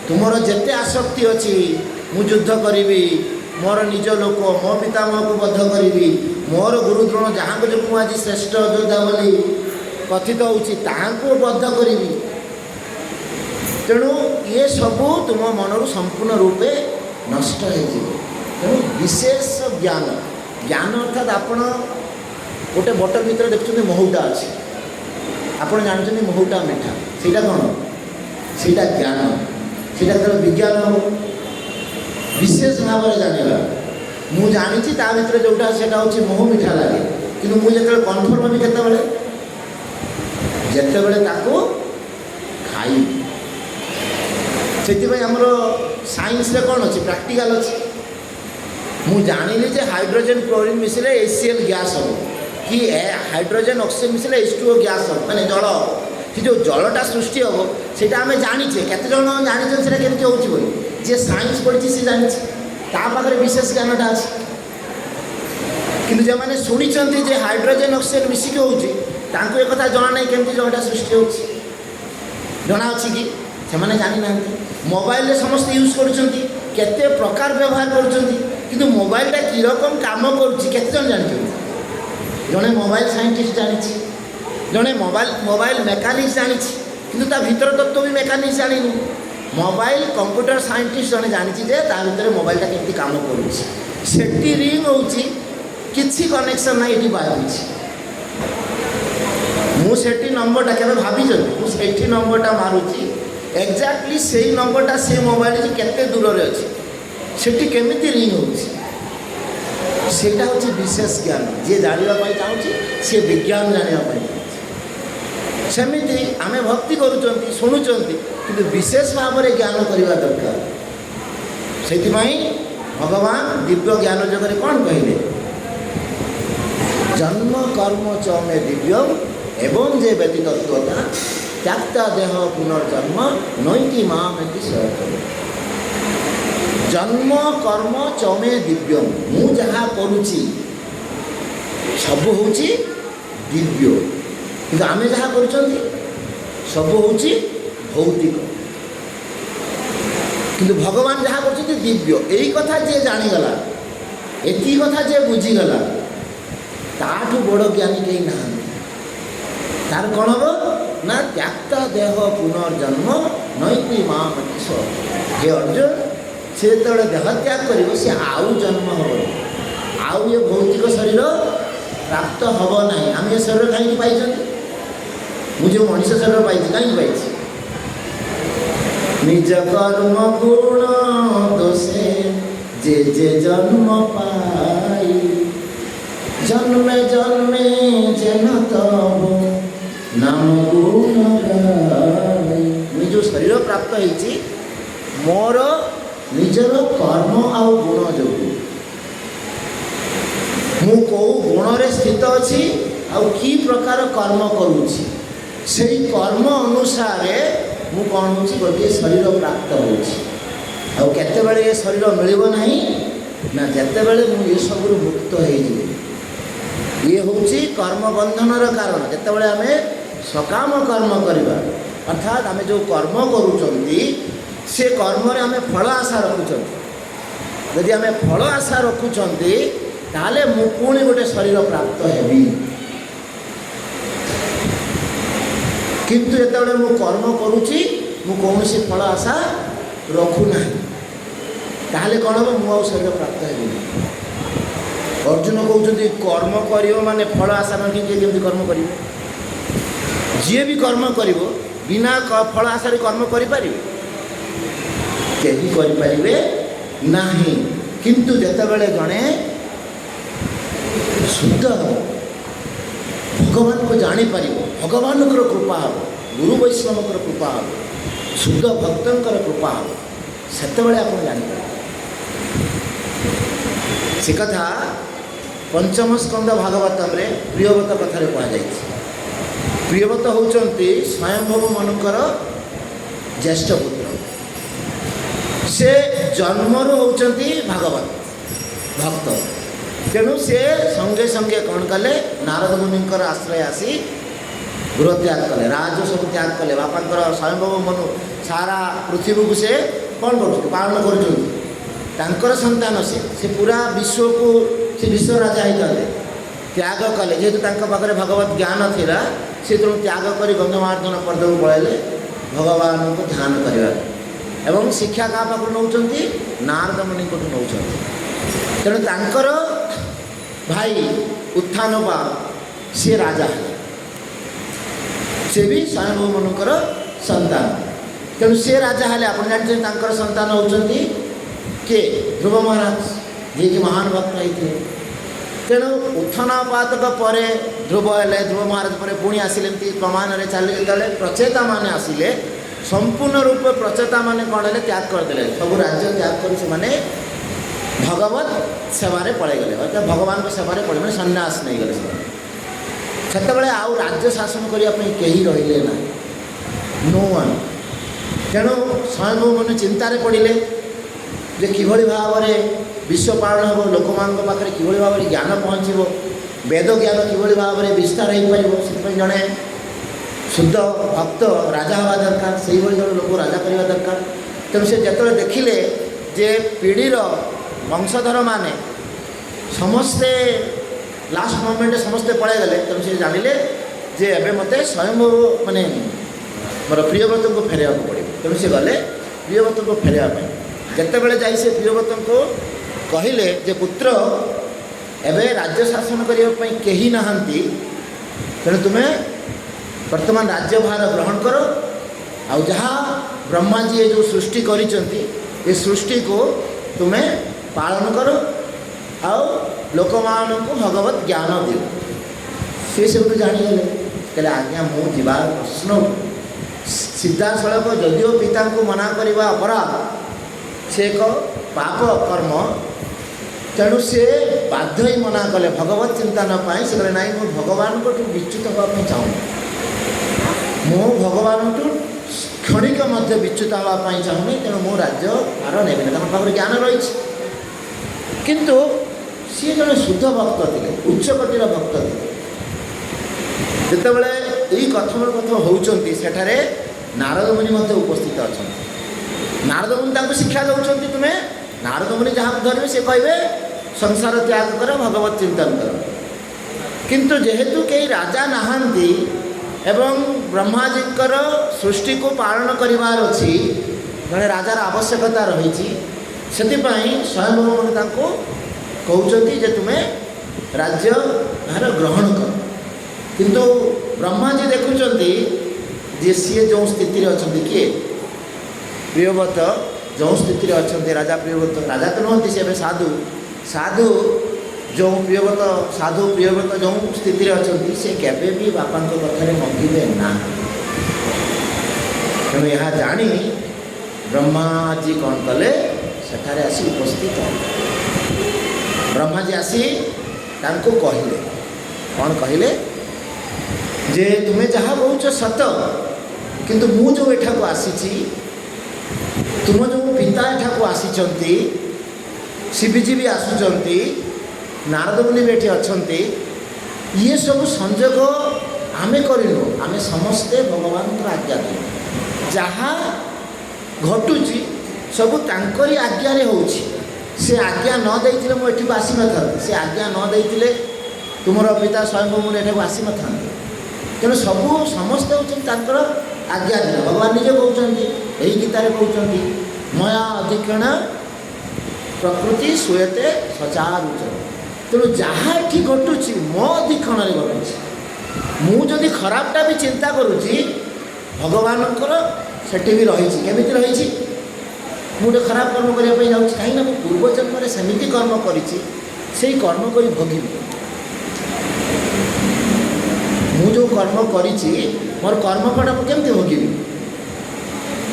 ତୁମର ଯେତେ ଆସକ୍ତି ଅଛି, ମୁଁ ଯୁଦ୍ଧ କରିବି, ମୋର ନିଜ ଲୋକ ମୋ ପିତାମହକୁ ବଦ୍ଧ କରିବି, ମୋର ଗୁରୁଦ୍ରୋଣ ଯାହାଙ୍କୁ ଯୋଗୁଁ ମୁଁ ଆଜି ଶ୍ରେଷ୍ଠ ଯୋଦ୍ଧା ବୋଲି କଥିତ ହେଉଛି ତାହାଙ୍କୁ ବଦ୍ଧ କରିବି। ତେଣୁ ଇଏ ସବୁ ତୁମ ମନରୁ ସମ୍ପୂର୍ଣ୍ଣ ରୂପେ ନଷ୍ଟ ହେଇଯିବ। ତେଣୁ ବିଶେଷ ଜ୍ଞାନ, ଜ୍ଞାନ ଅର୍ଥାତ୍ ଆପଣ गोटे बटल भितर देखुं महूटा अच्छे आप जानते महूटा मिठा ସେଇଟା कौन ସେଇଟା ज्ञान ସେଇଟା ଯେତେବେଳେ विज्ञान हम विशेष भाव में जाना मु जानी ता भर जोटा से महू मिठा लगे कि मुझे कन्फर्म भी केतबले खाई से आमर साइंस रे कौन अच्छी प्रैक्टिकल अच्छी मु जानिली जे हाइड्रोजन क्लोरीन मिसले HCl गैस हम कि हाइड्रोजन ऑक्सीजन मिसले H2O गैस हम माने जल कि जो जलटा सृष्टि हम से आम जाचे केत जन जानी से केमती हो जे साइंस पढ़ी सी जानी पाखे विशेष ज्ञानटा अच्छे कि जो मैंने शुणी जे हाइड्रोजन ऑक्सीजन मिसिक हो कथा जना ना केमती जलटा सृष्टि हो जना अच्छी कि से जानी ना मोबाइल रे समस्त यूज करते प्रकार व्यवहार कर मोबाइलटा कि रकम काम करते जानी जड़े मोबाइल साइंटिस्ट जानी जड़े मोबाइल मेकानिक्स जानी कि भीतर तत्व भी मेकानिक्स जानी मोबाइल कंप्यूटर साइंटिस्ट जड़े जानी भीतर मोबाइलटा केमती काम करुँची रिंग हो किसी कनेक्शन ना ये बाजुची मुझे नंबरटा के भाई मुझे नंबरटा मारुची एक्जाक्टली से नंबरटा से मोबाइल केते दूर रे अच्छी सेठी केमिति रिंग होटा हूँ विशेष ज्ञान जी जानापी चाहूँगी सी विज्ञान जानापी सेमती आम भक्ति करुँच शुणुंट कि विशेष भाव में ज्ञान करवा दरकार से भगवान दिव्य ज्ञान जगह कौन कहले जन्म कर्म च मे दिव्यम एवं जे व्यतीतत्वता त्याक्ता देह पुनर्जन्म नैति मामेति सहचर जन्म कर्म च मे दिव्यम मु जहाँ करुँची सब हूँ दिव्य कि आम जहाँ कर सब हूँ भौतिक किंतु भगवान जहाँ कर दिव्य यही कथा जे जानीगला एति कथा जे बुझीगला ताठू बड़ ज्ञानी कहीं ना तार कौन हम ना त्याक्ता देह पुनर्जन्म नैति मामति स हे अर्जुन से जो देह त्याग कर सी आउ जन्म हम आउ ये भौतिक शरीर प्राप्त हम ना आम ये शरीर कहीं पाई मुझे मनुष्य शरीर पाई कहीं पाई निज कर्म गुण दोषे जे जे जन्म पाई जन्मे जन्मे जेन तब नाम गुण गाई जो शरीर प्राप्त होती मोर निजर कर्म आउ गुण जो मु कौ गुण रे स्थित अच्छी आउ की प्रकार कर्म करुँची से कर्म अनुसार मु कौन हूँ गोटे शरीर प्राप्त हो केते ये शरीर मिल नहीं ना जिते बड़े मुझे सब मुक्त हो ये हूँ कर्म बंधनर कारण जितेबाला आम सकाम कर्म करवा अर्थात आम जो कर्म करुँच से कर्म आम फल आशा रखुं जदि आम फल आशा रखुं ताले मु पुणी गोटे शरीर प्राप्त हेबी किंतु जितेबाला मु कर्म करुँची मु कौन सी फल आशा रखुना ताले कौन हम मु शरीर प्राप्त हेबी अर्जुन कहते कर्म कर माने फल आशा न केमती कर्म कर जी भी कर्म कर बिना फल आशा कर्म करें ना किंतु जितेबाला जड़े शुद्ध भगवान को जापर भगवान कृपा हम गुरु वैष्णव कृपा हम शुद्ध भक्तर कृपा हम से आप जापर से कथा पंचम स्कंद भागवतम रे प्रियव्रत कथार कहुई प्रियव्रत होती स्वयंभव मनकर ज्येष्ठ पुत्र से जन्मर होती भागवत भक्त तेणु से संगे संगे कौन कले नारद मुनिंकर आश्रय आसी गृह त्याग कले राज सब त्याग कले बापांकर स्वयंभव मनु सारा पृथ्वी को से कौन कर पालन कर संतान से पूरा विश्व को से विश्व राजा होते त्याग कले जेहेतु पाखे भगवत ज्ञान थिला से तेणु त्याग कर गंधमार्दन पर्द को पलैले भगवान को ध्यान करवा एवं शिक्षा क्या पाख नौ नारद मुनि को नौ तेणु तांकर भाई उत्थानपा सी राजा से भी स्वयंभू मनकर संतान तेणु सी राजा हेले आप जानते संतान होती किए ध्रुव महाराज जी कि महान भक्त होते तेणु उत्थानपातक पर ध्रुव हेले ध्रुव महाराज पर पुणी आसिले प्रमाण चलिए जो प्रचेता मान आसिले संपूर्ण रूप प्रचेता मान कौन है त्याग करदे सब राज्य त्याग कर भगवत सेवारे पड़े गले अर्थात भगवान को सेवारे पड़े मैंने सन्यास नहीं गले से आउ राज्य शासन करने कहीं रहिले ना नो वन तेणु स्वयंभू मन चिंतार पड़े जे किभली भाव में विश्व पालन हम लोक पाखे किभली भाव में ज्ञान पहुँचो वेद ज्ञान किभली भाव में विस्तार हो पार से जड़े शुद्ध भक्त राजा हवा दरकार से ही जड़े लोक राजा करवा दरकार तेणु से जो देखिले जे पीढ़ीर वंशधर माने समस्ते लास्ट मोमेंट समस्ते पड़े गले तेणु से जानिले जे एबे मते स्वयं माने मोर प्रियव्रत को फेरवा पड़े तेणु से गले प्रियव्रत को फेरवा जिते बड़े जा प्रियव्रत को कहले जे पुत्र एबे राज्य शासन करने कहीं नहांती तेणु तुम्हें वर्तमान राज्यभार ग्रहण करो आ जहाँ ब्रह्मा जी ये जो सृष्टि करिसेंती ये सृष्टि को तुम्हें पालन करो आओ लोक को भगवत ज्ञान दियो सी सब जाणीगले कहले आज्ञा मु जीवार प्रश्न सिद्धासलभ जदिओ पिता को मना करवा अपराध से एक पाप कर्म तेणु से बाध्य ही मना कले भगवत चिंतन पाई से कहले नाई मु भगवान को विच्युत होगा चाहूँ मु भगवान को क्षणिक मध्य विच्युत होगापी चाहूनी तेणु मो राज्य भार नेबी ना पाखे ज्ञान रही किंतु सी जड़े शुद्ध भक्त थे उच्चकोटीर भक्त थे जितेबाला यही कथम कथम होती सेठारे नारद मुनि उपस्थित अच्छा नारद मुनि शिक्षा दौरान तुम्हें नारद मुनि जहाँ धरवे से कहे संसार त्याग कर भगवत चिंतन कर किंतु जेहेतु कई राजा नहांती एवं ब्रह्माजीकर सृष्टि को पालन करिवार अछि जड़े राजार आवश्यकता रही से स्वयं को कहते जे तुम्हें राज्य यार ग्रहण कर किंतु ब्रह्माजी देखुं जे सी जो स्थिति अच्छा किए प्रियव्रत जो स्थिति अच्छा राजा प्रियव्रत राजा तो नुहति से साधु साधु जो प्रियव्रत साधु प्रियव्रत जो स्थिति अच्छा से केवे भी बापा कथार मंगे ना तेणु यह जानी ब्रह्माजी कौन कले सेठारे आसी उपस्थित ब्रह्माजी आसी तांको कहले कौन कहले जे तुम्हें जहाँ कौच सत किंतु मु जो एठा को आसी तुम जो पिता एठा को आसी शिवजी भी आसुचंती नारद मुनि भी ये अच्छा ये सब संजोग आमे करूँ आमे समस्ते भगवान आज्ञा दे जहाँ घटुची सबू तांकरी आज्ञा होउछि से आज्ञा न देइथिले मु एठी आसी न था से आज्ञा न देइथिले तुमर पिता स्वयं मुनि एठी आसी न था तेणु सबू समस्त होकर आज्ञा दिला भगवान निजे कहते यही गीतार कहते मया अधिक्षण प्रकृति श्रूयते सचारुच तेणु जहाँ ये घटुची मो अधिक्षण घटुची मुझे खराबटा भी चिंता करुँची भगवानकर सेठी भी रही केमी रही मुझे खराब कर्म करने जाऊँ कहीं पूर्व जन्म सेमती कर्म करी कर्म कर भोगीबी मु जो कर्म करी मोर कर्मफल मुझे भोगीबी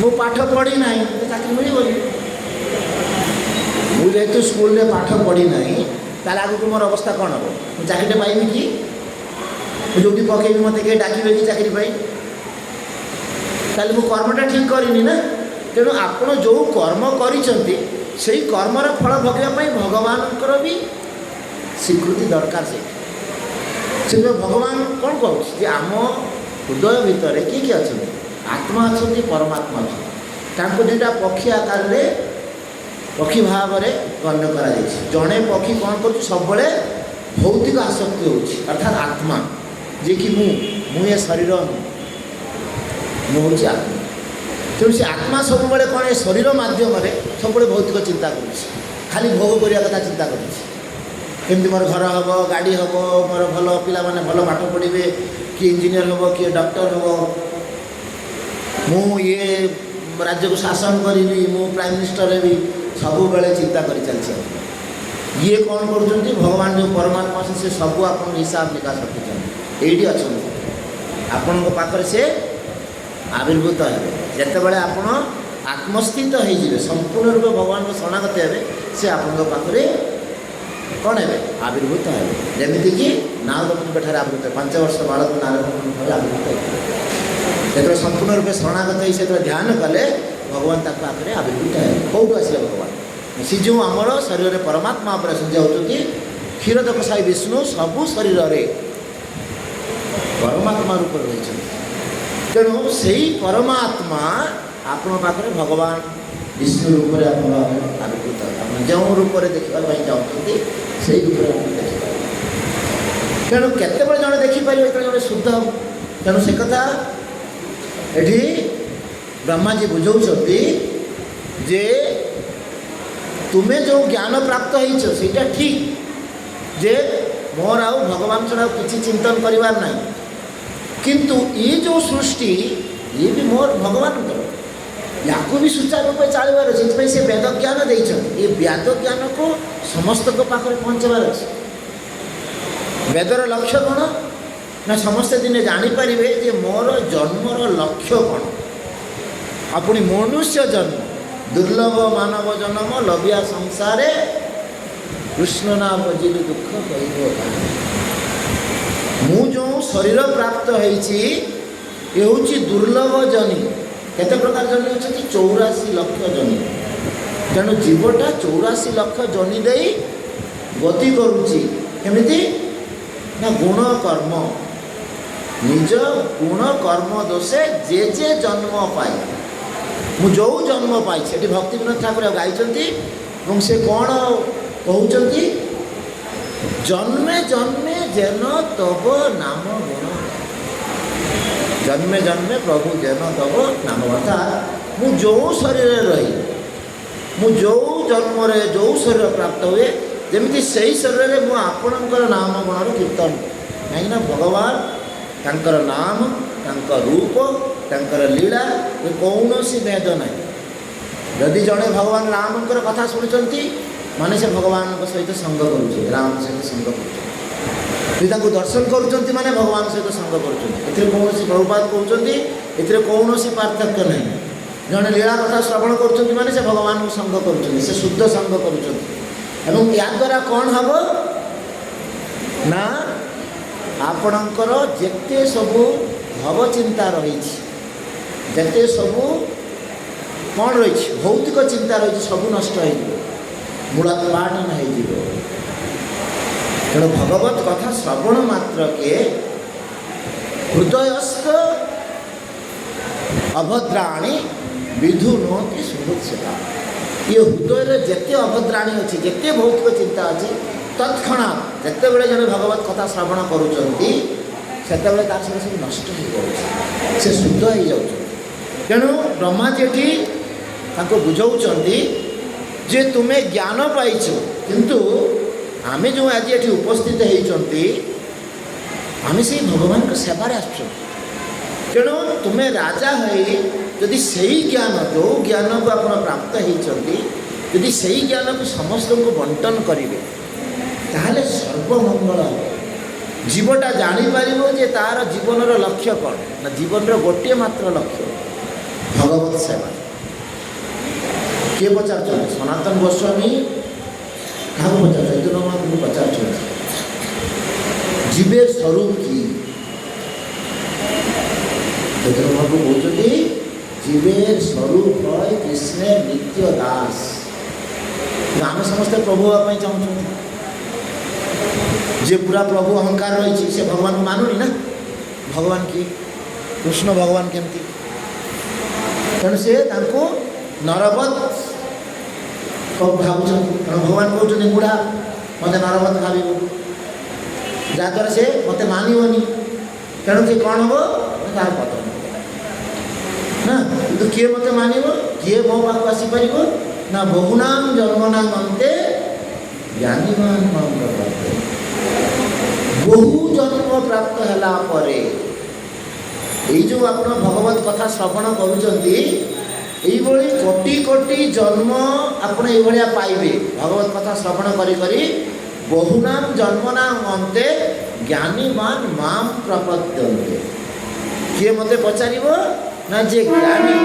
मु पाठ पढ़ी ना तो चाकरी मिलबनी मुझे स्कूल में पाठ पढ़ी ना ताल आगे मोर अवस्था कौन हम मुझे चाकरी पाइबी कि जो पकेबी मत कहीं डाके कि चाकरी पाई ताल मु कर्मटा ठीक करनी ना तेणु आपण जो कर्म करी कर्मर फल भोगापी भगवान भी स्वीकृति दरकार से भगवान कौन कहूँ आम हृदय भितर किए अच्छा आत्मा अच्छा परमात्मा अच्छा दुटा पक्षी आकार में पक्षी भाव में गण्य कर जड़े पक्षी कौन कर सब भौतिक आसक्ति हो अर्थात आत्मा जे कि मुझे शरीर मुझे आत्मा तेणु से आत्मा सब कौन शरीर मध्यम सब भौतिक चिंता कर खाली भोग करने कथा चिंता कर केमती मोर घर हम गाड़ी हम मोर भल पिला माने भल पाठ पढ़े किए इंजीनियर हम किए डॉक्टर हम मु ये राज्य को शासन करी मु प्राइम मिनिस्टर हेबी सब बेले चिंता कर चलছে ये कौन कर भगवान जो परमात्मा से सब आप हिसाब निकास रखिंट ये अच्छा आपण पाखे से आविर्भूत हे जितेबाला आपण आत्मस्थित हो संपूर्ण रूप भगवान को शरणागत हे से आपको पाखे कौन है आविर्भूत है जमीक नारदमुनि ठार आविर्भूत 5 वर्ष बालक नारदमुनि ठार आविर्भूत जो संपूर्ण रूप शरणागत से ध्यान कले भगवान पाखे आविर्भूत है कौटू आसे भगवान सी जो आमर शरीर में परमात्मा पर संजय होती क्षीरद कसाई विष्णु सबू शरीर में परमात्मा रूप रही तेणु से परमात्मा आपण पाखे भगवान विष्णु रूप में आविर्भूत जो रूप में देखा चाहते से रूप में देखिए तेणु केत जड़े देखिपर जड़े शुद्ध हम तेणु से कथा ये ब्रह्माजी बुझाऊँच जे तुम्हें जो ज्ञान प्राप्त होटा ठीक जे मोर आउ भगवान छड़ा किसी चिंतन करिवार ना किंतु ये जो सृष्टि ये भी मोर भगवान या भी सुचारू रूप चलबार अच्छे से वेद ज्ञान देते ये वेद ज्ञान को समस्त को पाखे पहुँचबार अच्छे वेदर लक्ष्य कौन ना समस्ते दिने जानीपर जे मोर जन्मर लक्ष्य कौन अपनी मनुष्य जन्म दुर्लभ मानव जन्म लबिया संसारे कृष्ण ना बजिल दुख मु जो शरीर प्राप्त होती दुर्लभ जनी केते प्रकार जनी अच्छा 84 लाख जनी तेणु जीवटा 84 लाख जनी दे गति करुच्ची केमिति ना गुण कर्म निज गुण कर्म दोषे जे जे जन्म पाए मु जो जन्म पाई से भक्ति विनोद ठाकुर गाई से कौन कहते जन्मे जन्मे जेन तब नाम गुण जन्मे जन्मे प्रभु जेन तब नाम अर्थात मु जो शरीर रही मु जो जन्म जो शरीर प्राप्त हुए जमी से शरीर में आपणकर नाम गुणर कीर्तन कहीं भगवान तांकर नाम तांकर रूप तांकर लीला ये कौन सी भेद ना यदि जड़े भगवान रामकर कथा शुणुंट माने से भगवान सहित संग करुचे राम सहित संग कर दर्शन करुँच माने भगवान सहित संग करुँच कौन प्रभुपाद कहते ये कौन पार्थक्य नहीं जड़े लीला कथा श्रवण करुँच माने से भगवान को संग करुँच से शुद्ध संग करुँच या द्वारा कौन हम ना आपणकर जेते सबू भव चिंता रही जेते सबू कौन रही भौतिक चिंता रही सबू नष्ट हो मूलात्पाटन हो तेणु भगवत कथा श्रवण मात्र के हृदयस्थ अभद्राणी विधुनोति सुहृत्सता ये हृदय जेते अभद्राणी अच्छी जेते भौतिक चिंता अच्छी तत्क्षणात जिते बड़े जड़े भगवत कथा श्रवण करुँच से सब नष्ट हो जाए से शुद्ध हो जाऊँ तेणु ब्रह्माजी बुझाऊँ जे तुम्हें ज्ञान पाइछ किंतु आमे जो आज ये उपस्थित होती आम से भगवान को सेवार आस तेणु तुम्हें राजा यदि सही ज्ञान जो ज्ञान को आप प्राप्त होती सही ज्ञान को समस्त को बंटन करेंगे ताहले सर्वमंगल जीवटा जापर जे तार जीवनर लक्ष्य कौन ना जीवन गोटे मात्र लक्ष्य भगवत सेवा किए पचार सनातन गोस्वामी क्या पचार चैतन्य महाप्रभु पचार जीवे स्वरूप की चैतन्य महाप्रभु कहते जीवे स्वरूप है कृष्ण नित्य दास आम समस्ते प्रभु हाँपाई चाहूँ जे पूरा प्रभु अहंकार रही से भगवान को मानुनी ना भगवान की कृष्ण भगवान केमती तेणु से नरवत भावुं भगवान कहते बुढ़ा मत नरवत भाव जहाँद्वारा से मत मानवनी तेणु से कौन हम तार पतन ना कि किए मत मान किए मो पाक आसीपर ना बहुनाम जन्मनाम अंते ଜ୍ଞାନୀମାନ ମାଂ ପ୍ରପଦ୍ୟନ୍ତେ। ବହୁ ଜନ୍ମ ପ୍ରାପ୍ତ ହେଲା ପରେ ଏଇ ଯେଉଁ ଆପଣ ଭଗବତ କଥା ଶ୍ରବଣ କରୁଛନ୍ତି, এইভাবে কোটি কোটি জন্ম আপনি এইভাবে পাইবে ভগবত কথা শ্রবণ করি করি। বহুনাম জন্মনাম অন্তে জ্ঞানীমান মাম প্রপদ্যন্তে। কিয়ে মতে পচারিব না যে জ্ঞানী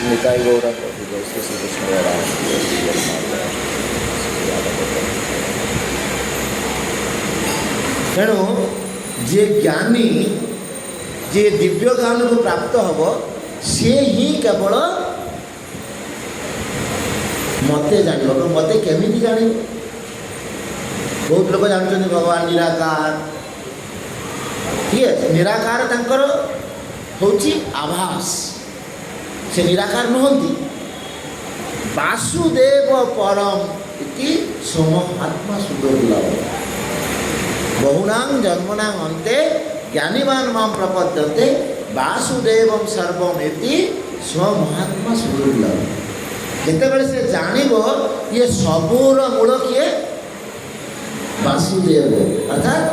নিতাই গৌরা প্রভু জয় শ্রী শ্রীকৃষ্ণ রাম। তেণু যে জ্ঞানী যে দিব্য জ্ঞানକୁ ପ୍ରାପ୍ତ ହେବ ସେ ହିଁ କେବଳ ମୋତେ ଜାଣିବ। ମୋତେ କେମିତି ଜାଣିବ? ବହୁତ ଲୋକ ଜାଣୁଛନ୍ତି ଭଗବାନ ନିରାକାର, ଠିକ ଅଛି। ନିରାକାର ତାଙ୍କର ହେଉଛି ଆଭାସ, ସେ ନିରାକାର ନୁହନ୍ତି। ବାସୁଦେବ ପରମ ଇତି ସୋମ ଆତ୍ମା ସୁଦୁର୍ଲଭ। ବହୁନାଂ ଜନ୍ମନାଂ ଅନ୍ତେ ଜ୍ଞାନୀମାନ ମାଂ ପ୍ରପଦ୍ୟନ୍ତେ ବାସୁଦେବଂ ସର୍ବମେତି ସ୍ୱମହାତ୍ମା ସୁଦୁର୍ଲଭ। ଯେତେବେଳେ ସେ ଜାଣିବ ଇଏ ସବୁର ମୂଳ କିଏ? ବାସୁଦେବ, ଅର୍ଥାତ୍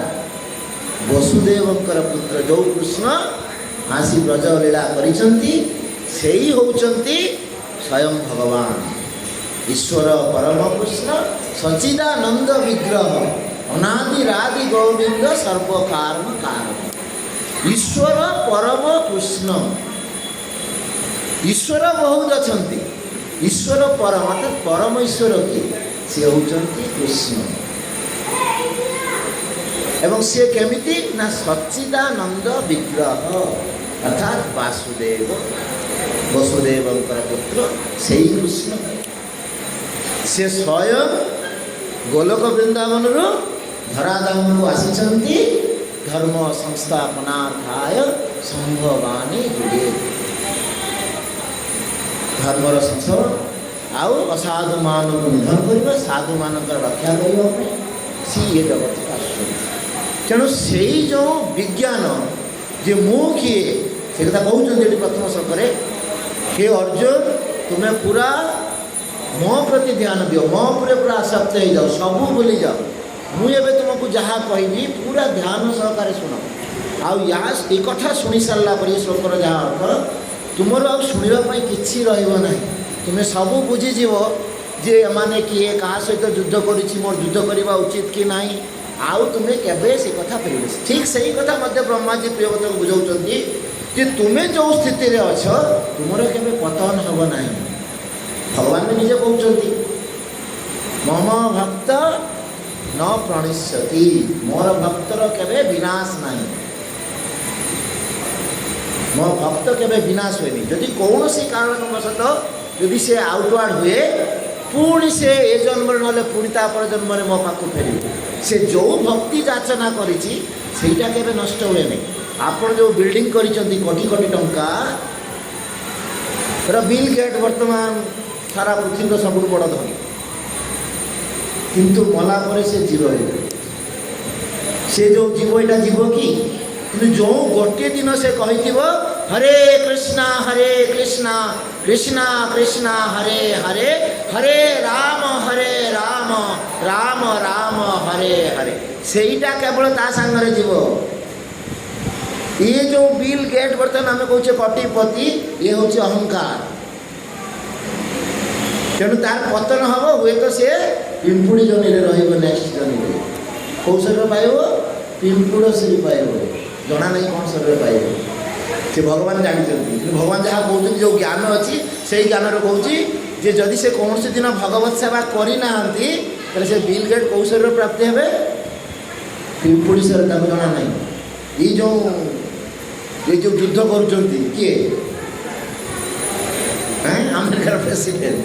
ବସୁଦେବଙ୍କର ପୁତ୍ର ଯେଉଁ କୃଷ୍ଣ ଆସି ବ୍ରଜ ଲୀଳା କରିଛନ୍ତି ସେଇ ହେଉଛନ୍ତି ସ୍ୱୟଂ ଭଗବାନ ଈଶ୍ୱର ପରମ କୃଷ୍ଣ ସଚ୍ଚିଦାନନ୍ଦ ବିଗ୍ରହ ଅନାଦିରାଦି ଗୋବିନ୍ଦ ସର୍ବକାରଣ କାରଣ। ଈଶ୍ୱର ପରମ କୃଷ୍ଣ। ଈଶ୍ୱର ବହୁତ ଅଛନ୍ତି, ଈଶ୍ୱର ପରମ ଅର୍ଥାତ୍ ପରମ ଈଶ୍ୱର କିଏ? ସେ ହେଉଛନ୍ତି କୃଷ୍ଣ। ଏବଂ ସିଏ କେମିତି ନା ସଚ୍ଚିଦାନନ୍ଦ ବିଗ୍ରହ ଅର୍ଥାତ୍ ବାସୁଦେବ ବସୁଦେବଙ୍କର ପୁତ୍ର ସେଇ କୃଷ୍ଣ। ସେ ସ୍ୱୟଂ ଗୋଲୋକ ବୃନ୍ଦାବନରୁ ଧରାଧାମକୁ ଆସିଛନ୍ତି ଧର୍ମ ସଂସ୍ଥାପନାର୍ଥାୟ ସମ୍ଭବାନୀ ଯୁଗେ। ଧର୍ମର ସଂସ୍ଥାପନ ଆଉ ଅସାଧୁମାନଙ୍କୁ ନିଧନ କରିବା, ସାଧୁମାନଙ୍କର ରକ୍ଷା କରିବା ପାଇଁ ସିଏ ଜଗତକୁ ଆସୁଛନ୍ତି। ତେଣୁ ସେଇ ଯେଉଁ ବିଜ୍ଞାନ ଯେ ମୁଁ କିଏ ସେ କଥା କହୁଛନ୍ତି ଏଠି ପ୍ରଥମ ଶ୍ଲୋକରେ, ହେ ଅର୍ଜୁନ ତୁମେ ପୁରା ମୋ ପ୍ରତି ଧ୍ୟାନ ଦିଅ, ମୋ ଉପରେ ପୁରା ଆସକ୍ତ ହେଇଯାଅ, ସବୁ ଭୁଲିଯାଅ। ମୁଁ ଏବେ ତୁମକୁ ଯାହା କହିବି ପୁରା ଧ୍ୟାନ ସହକାରେ ଶୁଣ। ଆଉ ଏ କଥା ଶୁଣି ସାରିଲା ପରେ ଶ୍ଲୋକର ଯାହା ଅର୍ଥ, ତୁମର ଆଉ ଶୁଣିବା ପାଇଁ କିଛି ରହିବ ନାହିଁ। ତୁମେ ସବୁ ବୁଝିଯିବ ଯେ ଏମାନେ କିଏ, କାହା ସହିତ ଯୁଦ୍ଧ କରିଛି, ମୋର ଯୁଦ୍ଧ କରିବା ଉଚିତ କି ନାହିଁ। ଆଉ ତୁମେ କେବେ ସେ କଥା ଫେରିବ। ଠିକ୍ ସେଇ କଥା ମଧ୍ୟ ବ୍ରହ୍ମାଜୀ ପ୍ରିୟବ୍ରତଙ୍କୁ ବୁଝାଉଛନ୍ତି ଯେ ତୁମେ ଯେଉଁ ସ୍ଥିତିରେ ଅଛ ତୁମର କେବେ ପତନ ହେବ ନାହିଁ। ଭଗବାନ ବି ନିଜେ କହୁଛନ୍ତି ମମ ଭକ୍ତ ନ ପ୍ରଣିଷ୍ୟତି, ମୋର ଭକ୍ତର କେବେ ବିନାଶ ନାହିଁ। ମୋ ଭକ୍ତ କେବେ ବିନାଶ ହୁଏନି। ଯଦି କୌଣସି କାରଣବଶତଃ ଯଦି ସେ ଆଉଟୱାର୍ଡ ହୁଏ ପୁଣି ସେ ଏ ଜନ୍ମରେ ନହେଲେ ପୁଣି ତାପର ଜନ୍ମରେ ମୋ ପାଖକୁ ଫେରିବ। ସେ ଯେଉଁ ଭକ୍ତି ଯାଚନା କରିଛି ସେଇଟା କେବେ ନଷ୍ଟ ହୁଏନି। ଆପଣ ଯେଉଁ ବିଲ୍ଡିଂ କରିଛନ୍ତି କୋଟି କୋଟି ଟଙ୍କାର ବିଲ୍ ଗେଟ୍ ବର୍ତ୍ତମାନ ସାରା ପୃଥିବୀର ସବୁଠୁ ବଡ଼ ଧନୀ, କିନ୍ତୁ ମଲା ପରେ ସେ ଜିରୋ ହେଇଗଲେ। ସେ ଯେଉଁ ଜୀବ ଏଇଟା ଯିବ କି? କିନ୍ତୁ ଯେଉଁ ଗୋଟିଏ ଦିନ ସେ କହିଥିବ ହରେ କୃଷ୍ଣ କୃଷ୍ଣ କୃଷ୍ଣ ହରେ ହରେ, ହରେ ରାମ ରାମ ରାମ ହରେ ହରେ, ସେଇଟା କେବଳ ତା ସାଙ୍ଗରେ ଯିବ। ଇଏ ଯେଉଁ ବିଲ୍ ଗେଟ୍ ବର୍ତ୍ତମାନ ଆମେ କହୁଛେ କୋଟିପତି, ଇଏ ହେଉଛି ଅହଙ୍କାର। ତେଣୁ ତାର ପତନ ହେବ। ହୁଏତ ସେ ପିମ୍ପୁଡ଼ି ଜନିରେ ରହିବ, ନେକ୍ସଟ ଜନିରେ କେଉଁ ଶରୀର ପାଇବ? ପିମ୍ପୁଡ଼ ଶରୀର ପାଇବ, ଜଣା ନାହିଁ କ'ଣ ଶରୀର ପାଇବ। ସେ ଭଗବାନ ଜାଣିଛନ୍ତି। କିନ୍ତୁ ଭଗବାନ ଯାହା କହୁଛନ୍ତି ଯେଉଁ ଜ୍ଞାନ ଅଛି ସେଇ ଜ୍ଞାନରେ କହୁଛି ଯେ ଯଦି ସେ କୌଣସି ଦିନ ଭଗବତ ସେବା କରିନାହାନ୍ତି ତାହେଲେ ସେ ବିଲ୍ ଗେଟ୍ କେଉଁ ଶରୀର ପ୍ରାପ୍ତି ହେବେ? ପିମ୍ପୁଡ଼ି ଶରୀର, ତାଙ୍କୁ ଜଣା ନାହିଁ। ଏଇ ଯେଉଁ ଯୁଦ୍ଧ କରୁଛନ୍ତି କିଏ? ଆମେରିକାର ପ୍ରେସିଡେଣ୍ଟ,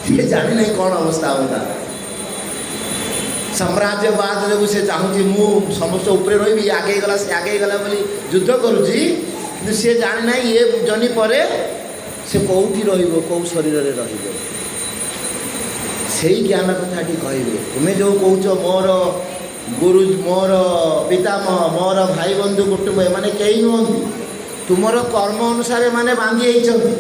ସିଏ ଜାଣିନାହିଁ କ'ଣ ଅବସ୍ଥା ହେବ ତାର। ସାମ୍ରାଜ୍ୟବାଦ ଯୋଗୁଁ ସେ ଚାହୁଁଛି ମୁଁ ସମସ୍ତ ଉପରେ ରହିବି, ଆଗେଇ ଗଲା ସେ ଆଗେଇ ଗଲା ବୋଲି ଯୁଦ୍ଧ କରୁଛି। କିନ୍ତୁ ସେ ଜାଣିନାହିଁ ଏ ଜନି ପରେ ସେ କେଉଁଠି ରହିବ, କେଉଁ ଶରୀରରେ ରହିବ। ସେଇ ଜ୍ଞାନ କଥାଟି କହିବେ। ତୁମେ ଯେଉଁ କହୁଛ ମୋର ଗୁରୁ, ମୋର ପିତାମହ, ମୋର ଭାଇ ବନ୍ଧୁ କୁଟୁମ୍ବ, ଏମାନେ କେହି ନୁହନ୍ତି। ତୁମର କର୍ମ ଅନୁସାରେ ମାନେ ବାନ୍ଧି ହେଇଛନ୍ତି।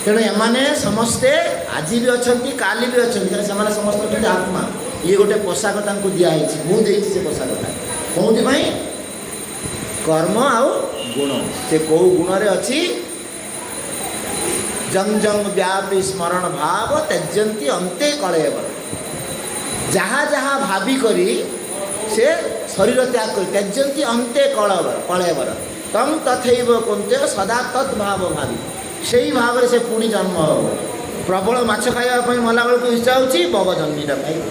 ତେଣୁ ଏମାନେ ସମସ୍ତେ ଆଜି ବି ଅଛନ୍ତି, କାଲି ବି ଅଛନ୍ତି, କାରଣ ସେମାନେ ସମସ୍ତେ ଅଛନ୍ତି ଆତ୍ମା। ଇଏ ଗୋଟେ ପୋଷାକ ତାଙ୍କୁ ଦିଆହେଇଛି, ମୁଁ ଦେଇଛି ସେ ପୋଷାକଟା। କେଉଁଥିପାଇଁ? କର୍ମ ଆଉ ଗୁଣ। ସେ କେଉଁ ଗୁଣରେ ଅଛି? ଜଙ୍ଗ ଜଙ୍ଗ ବ୍ୟାପୀ ସ୍ମରଣ ଭାବ ତ୍ୟଜନ୍ତି ଅନ୍ତେ କଳେବର। ଯାହା ଯାହା ଭାବି କରି ସେ ଶରୀର ତ୍ୟାଗ କରି ତ୍ୟଜନ୍ତି ଅନ୍ତେ କଳେବର ତମ୍ ତଥୈବ କୁନ୍ତେ ସଦା ତତ୍ ଭାବ ଭାବି। ସେଇ ଭାବରେ ସେ ପୁଣି ଜନ୍ମ ହେବ। ପ୍ରବଳ ମାଛ ଖାଇବା ପାଇଁ ମଲାବେଳକୁ ଇଚ୍ଛା ହେଉଛି ବଗଜହ୍ନିଟା ଖାଇବ।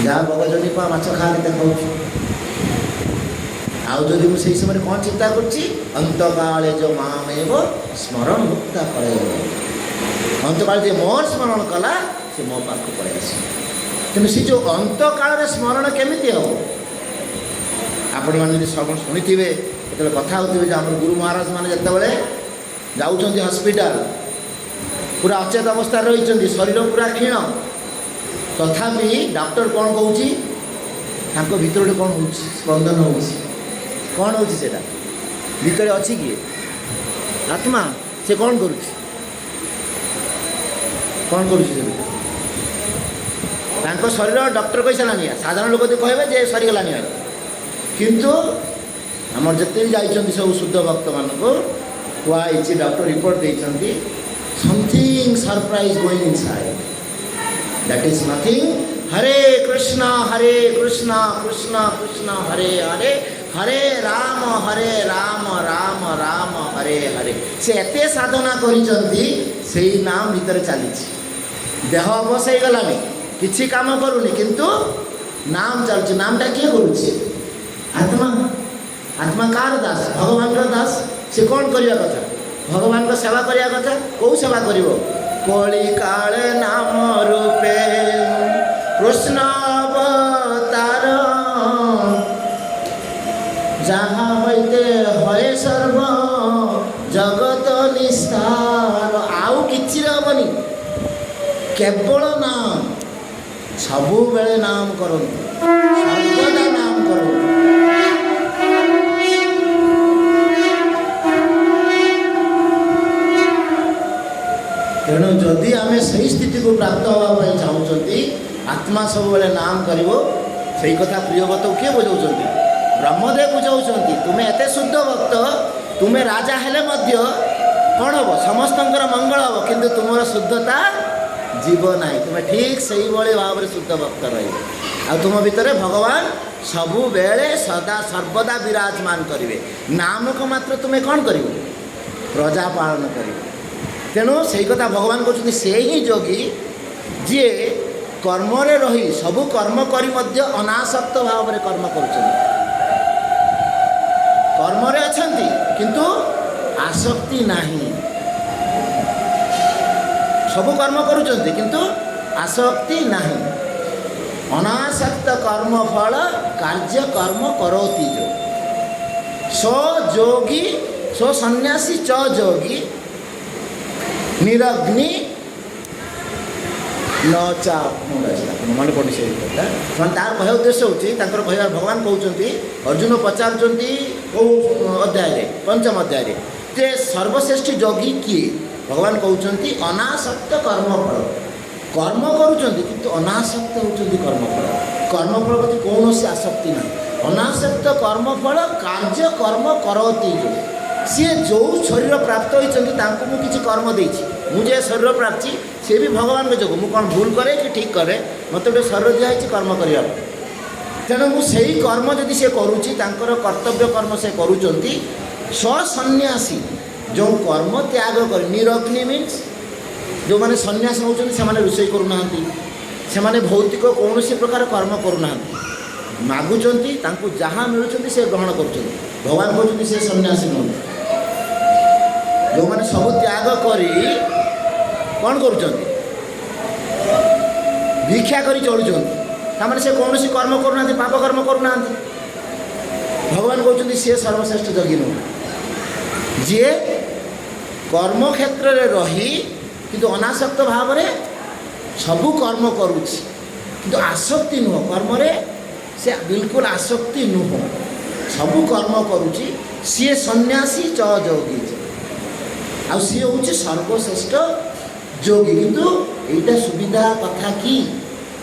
ଯାହା ବଗଜହ୍ନି ପା ମାଛ ଖାଆନ୍ତି ଦେଖାଉଛି। ଆଉ ଯଦି ମୁଁ ସେଇ ସମୟରେ କ'ଣ ଚିନ୍ତା କରୁଛି? ଅନ୍ତକାଳେ ଯେଉଁ ମାମେବ ସ୍ମରଣ ମୁକ୍ତା କଳେବ। ଅନ୍ତକାଳେ ଯେ ମୋର ସ୍ମରଣ କଲା ସେ ମୋ ପାଖକୁ ପଳେଇ ଆସିବ। ତେଣୁ ସେ ଯେଉଁ ଅନ୍ତକାଳରେ ସ୍ମରଣ କେମିତି ହେବ? ଆପଣମାନେ ଯଦି ସବୁ ଶୁଣିଥିବେ, ଯେତେବେଳେ କଥା ହେଉଥିବେ ଯେ ଆମର ଗୁରୁ ମହାରାଜ ମାନେ ଯେତେବେଳେ ଯାଉଛନ୍ତି ହସ୍ପିଟାଲ, ପୁରା ଅଚେତ ଅବସ୍ଥାରେ ରହିଛନ୍ତି, ଶରୀର ପୁରା କ୍ଷୀଣ, ତଥାପି ଡାକ୍ତର କ'ଣ କହୁଛି? ତାଙ୍କ ଭିତରେ କ'ଣ ହେଉଛି? ସ୍ପନ୍ଦନ ହେଉଛି। କ'ଣ ହେଉଛି ସେଇଟା? ଭିତରେ ଅଛି କିଏ? ଆତ୍ମା। ସେ କ'ଣ କରୁଛି? କ'ଣ କରୁଛି ସେ ଭିତରେ? ତାଙ୍କ ଶରୀର ଡକ୍ଟର କହିସାରିଲାଣି। ସାଧାରଣ ଲୋକ ଯଦି କହିବେ ଯେ ସରିଗଲାଣି, କିନ୍ତୁ ଆମର ଯେତେ ବି ଯାଇଛନ୍ତି ସବୁ ଶୁଦ୍ଧ ଭକ୍ତମାନଙ୍କୁ କୁହାଯାଇଛି, ଡକ୍ଟର ରିପୋର୍ଟ ଦେଇଛନ୍ତି, something surprise going inside, that is Nothing Hare Krishna Krishna Krishna Hare Hare Hare Ram Ram Ram Hare Hare. ସେ ଏତେ ସାଧନା କରିଛନ୍ତି, ସେଇ ନାମ ଭିତରେ ଚାଲିଛି। ଦେହ ଅବଶ ହେଇଗଲାଣି, କିଛି କାମ କରୁନି, କିନ୍ତୁ ନାମ ଚାଲୁଛି। ନାମଟା କିଏ କରୁଛି? ଆତ୍ମା। ଆତ୍ମା କାହାର ଦାସ? ଭଗବାନଙ୍କର ଦାସ। ସେ କ'ଣ କରିବା କଥା? ଭଗବାନଙ୍କ ସେବା କରିବା କଥା। କେଉଁ ସେବା କରିବ? କଳି କାଳେ ନାମ ରୂପେ କୃଷ୍ଣ ଅବତାର, ଯାହା হইতে হয় সর্ব জগত নিস্তার। ଆଉ କିଛି ହେବନି, କେବଳ ନାମ। ସବୁବେଳେ ନାମ କରନ୍ତୁ, ସର୍ବଦା ନାମ କରନ୍ତୁ। ତେଣୁ ଯଦି ଆମେ ସେହି ସ୍ଥିତିକୁ ପ୍ରାପ୍ତ ହେବା ପାଇଁ ଚାହୁଁଛନ୍ତି, ଆତ୍ମା ସବୁବେଳେ ନାମ କରିବ। ସେଇ କଥା ପ୍ରିୟବତକୁ କିଏ ବୁଝାଉଛନ୍ତି? ବ୍ରହ୍ମଦେବ ବୁଝାଉଛନ୍ତି। ତୁମେ ଏତେ ଶୁଦ୍ଧ ଭକ୍ତ, ତୁମେ ରାଜା ହେଲେ ମଧ୍ୟ କ'ଣ ହେବ? ସମସ୍ତଙ୍କର ମଙ୍ଗଳ ହେବ, କିନ୍ତୁ ତୁମର ଶୁଦ୍ଧତା ଯିବ ନାହିଁ। ତୁମେ ଠିକ୍ ସେଇଭଳି ଭାବରେ ଶୁଦ୍ଧ ଭକ୍ତ ରହିବ। ଆଉ ତୁମ ଭିତରେ ଭଗବାନ ସବୁବେଳେ ସଦା ସର୍ବଦା ବିରାଜମାନ କରିବେ। ନାମକୁ ମାତ୍ର ତୁମେ କ'ଣ କରିବ? ପ୍ରଜା ପାଳନ କରିବ। ତେଣୁ ସେଇ କଥା ଭଗବାନ କହୁଛନ୍ତି, ସେ ହିଁ ଯୋଗୀ ଯିଏ କର୍ମରେ ରହି ସବୁ କର୍ମ କରି ମଧ୍ୟ ଅନାସକ୍ତ ଭାବରେ କର୍ମ କରୁଛନ୍ତି। କର୍ମରେ ଅଛନ୍ତି କିନ୍ତୁ ଆସକ୍ତି ନାହିଁ। ସବୁ କର୍ମ କରୁଛନ୍ତି କିନ୍ତୁ ଆସକ୍ତି ନାହିଁ। ଅନାସକ୍ତ କର୍ମ ଫଳ କାର୍ଯ୍ୟ କର୍ମ କରନ୍ତି ଯୋ। ଯୋଗୀ ସନ୍ନ୍ୟାସୀ ଚ ଯୋଗୀ ନିରଗ୍ନି ନ ଚା। ମନେ ପଡ଼ୁଛି ସେଇ କଥା। ମାନେ ତାର କହିବା ଉଦ୍ଦେଶ୍ୟ ହେଉଛି, ତାଙ୍କର କହିବାର ଭଗବାନ କହୁଛନ୍ତି, ଅର୍ଜୁନ ପଚାରୁଛନ୍ତି କେଉଁ ଅଧ୍ୟାୟରେ? ପଞ୍ଚମ ଅଧ୍ୟାୟରେ, ଯେ ସର୍ବଶ୍ରେଷ୍ଠ ଯୋଗୀ କିଏ? ଭଗବାନ କହୁଛନ୍ତି ଅନାସକ୍ତ କର୍ମଫଳ। କର୍ମ କରୁଛନ୍ତି କିନ୍ତୁ ଅନାସକ୍ତ ହେଉଛନ୍ତି କର୍ମଫଳ। କର୍ମଫଳ ପ୍ରତି କୌଣସି ଆସକ୍ତି ନାହିଁ। ଅନାସକ୍ତ କର୍ମଫଳ କାର୍ଯ୍ୟ କର୍ମ କରନ୍ତି ଯୋ। ସିଏ ଯେଉଁ ଶରୀର ପ୍ରାପ୍ତ ହୋଇଛନ୍ତି, ତାଙ୍କୁ ମୁଁ କିଛି କର୍ମ ଦେଇଛି। ମୁଁ ଯେ ଶରୀର ପ୍ରାପ୍ତି, ସିଏ ବି ଭଗବାନଙ୍କ ଯୋଗୁଁ। ମୁଁ କ'ଣ ଭୁଲ କରେ କି ଠିକ୍ କରେ? ମୋତେ ଗୋଟେ ଶରୀର ଦିଆହେଇଛି କର୍ମ କରିବା ପାଇଁ। ତେଣୁ ମୁଁ ସେଇ କର୍ମ ଯଦି ସେ କରୁଛି, ତାଙ୍କର କର୍ତ୍ତବ୍ୟ କର୍ମ ସେ କରୁଛନ୍ତି। ସନ୍ନ୍ୟାସୀ ଯେଉଁ କର୍ମ ତ୍ୟାଗ କରି, ନିରଗ୍ନି ମିନ୍ସ ଯେଉଁମାନେ ସନ୍ନ୍ୟାସ ହେଉଛନ୍ତି, ସେମାନେ ରୋଷେଇ କରୁନାହାନ୍ତି, ସେମାନେ ଭୌତିକ କୌଣସି ପ୍ରକାର କର୍ମ କରୁନାହାନ୍ତି। ମାଗୁଛନ୍ତି, ତାଙ୍କୁ ଯାହା ମିଳୁଛନ୍ତି ସେ ଗ୍ରହଣ କରୁଛନ୍ତି। ଭଗବାନ କହୁଛନ୍ତି ସେ ସନ୍ନ୍ୟାସୀ ନୁହନ୍ତି। ଯେଉଁମାନେ ସବୁ ତ୍ୟାଗ କରି କ'ଣ କରୁଛନ୍ତି? ଭିକ୍ଷା କରି ଚଳୁଛନ୍ତି, ତାମାନେ ସେ କୌଣସି କର୍ମ କରୁନାହାନ୍ତି, ପାପ କର୍ମ କରୁନାହାନ୍ତି। ଭଗବାନ କହୁଛନ୍ତି ସିଏ ସର୍ବଶ୍ରେଷ୍ଠ ଯୋଗୀ ନୁହଁ। ଯିଏ କର୍ମକ୍ଷେତ୍ରରେ ରହି କିନ୍ତୁ ଅନାସକ୍ତ ଭାବରେ ସବୁ କର୍ମ କରୁଛି, କିନ୍ତୁ ଆସକ୍ତି ନୁହଁ। କର୍ମରେ ସେ ବିଲକୁଲ ଆସକ୍ତି ନୁହଁ। सबु कर्म करुची सी सन्यासी च जोगी आ सी हूँ सर्वश्रेष्ठ जोगी किंतु एटा सुविधा कथा कि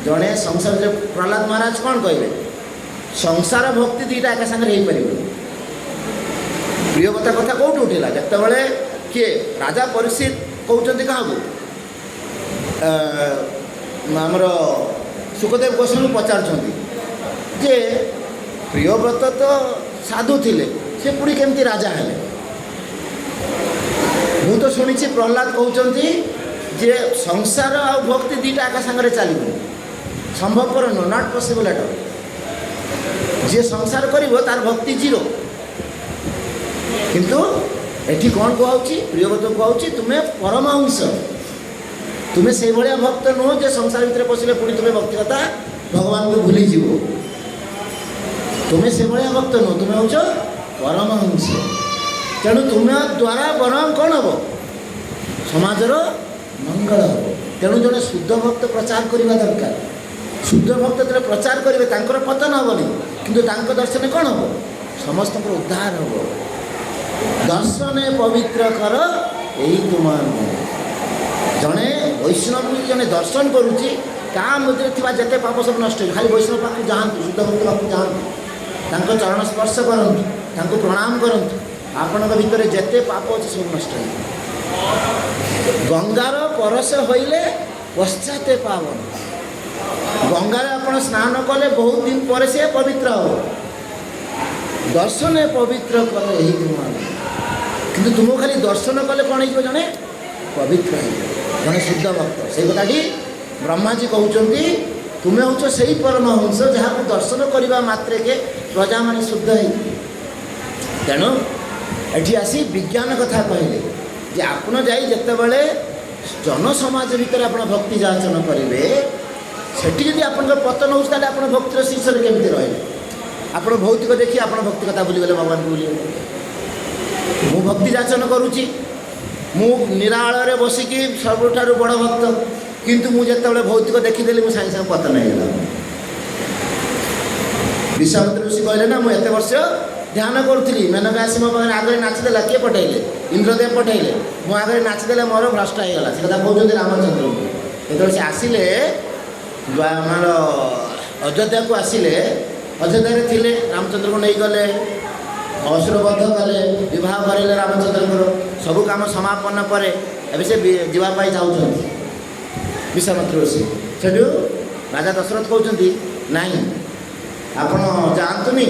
जड़े संसार प्रहलाद महाराज कौन कहले संसार भक्ति दुईटा एका सागर हो पार प्रियवता कथा कौट उठेगा जिते किए राजा परीक्षित कहते क्या आमर सुखदेव गोस्वामी पचारुंट जे प्रियव्रत तो साधु थिले से पुणी केमती राजा हेले मु तो शुणी प्रहलाद कहते जे संसार आ भक्ति दुईटा एका सागर चलो संभवपर no not possible at all जे संसार करिवो तार भक्ति जीरो किंतु एठी कौन कहूँ प्रियव्रत कहूँ तुम्हें परमहंस तुम्हें से भाया भक्त नुह जे संसार भितर पशिले पुणी तुम्हें भक्तिकता भगवान को भूली जीव तुम्हें से भाया भक्त नुह तुम्हें हूँ परमहंस तेणु तुम्हें द्वारा बरम कौन हम समाजर मंगल हम तेणु जड़े शुद्ध भक्त प्रचार करने दरकार शुद्ध भक्त जो प्रचार करेंगे तांकर पतन हेनी किंतु तांको दर्शन कौन हम समस्त उद्धार हम दर्शन पवित्र कर यही तुमार जड़े वैष्णव जड़े दर्शन करुच्ची ता मध्य जिते पाप सब नष्ट हो खाली वैष्णव पाक जातु शुद्ध भक्त पाक जातु चरण स्पर्श करूँ प्रणाम करूँ आपण भितर जिते पाप अच्छे सब नष्ट हो गंगार परस होइले पश्चाते पावन गंगार आपण स्नान कले बहुत दिन पर से पवित्र हो दर्शन पवित्र कर यही तुम किंतु तुम खाली दर्शन कले कौन हो जड़े पवित्र जड़े शुद्ध भक्त से कथाटी ब्रह्माजी कहते तुम्हें हूँ से परमहंस जहाँ को दर्शन करने मात्रे के प्रजा मान शुद्ध है तेणु एठी आसी विज्ञान कथा कहले जे आपण जाई जितेबाला जन समाज भितर आप भक्ति जाचन करेंगे सेठी जदि आप पतन हो भक्तिर शीर्षर केमती रहे आप भौतिक देखिए आप भक्तिकता भूलीगले भगवान को भूलीगले मु भक्ति जाचन करुच्ची मु निराल बसिकी सबुठार बड़ भक्त किंतु मुझे भौतिक देखीदेली मुझे सागे सागे पतन होगा विश्वामित्र ऋषि कहले ना मुझे वर्ष ध्यान करुली मेनका आसी मो पाखे आगे नाचिदेला किए पठेले इंद्रदेव पठेले मो आगे नाचिदेला मोर भ्रष्ट होगा से कथा कहते रामचंद्र को जो से आसिले आमर अयोध्या को आसिले अयोध्या थे रामचंद्र को नहीं गले असुरबद्ध कले विवाह करें रामचंद्र सबू काम समापन पर एवं से जावाई चाहते विश्वामित्र ऋषि से राजा दशरथ कहते नहीं आपण जातुनि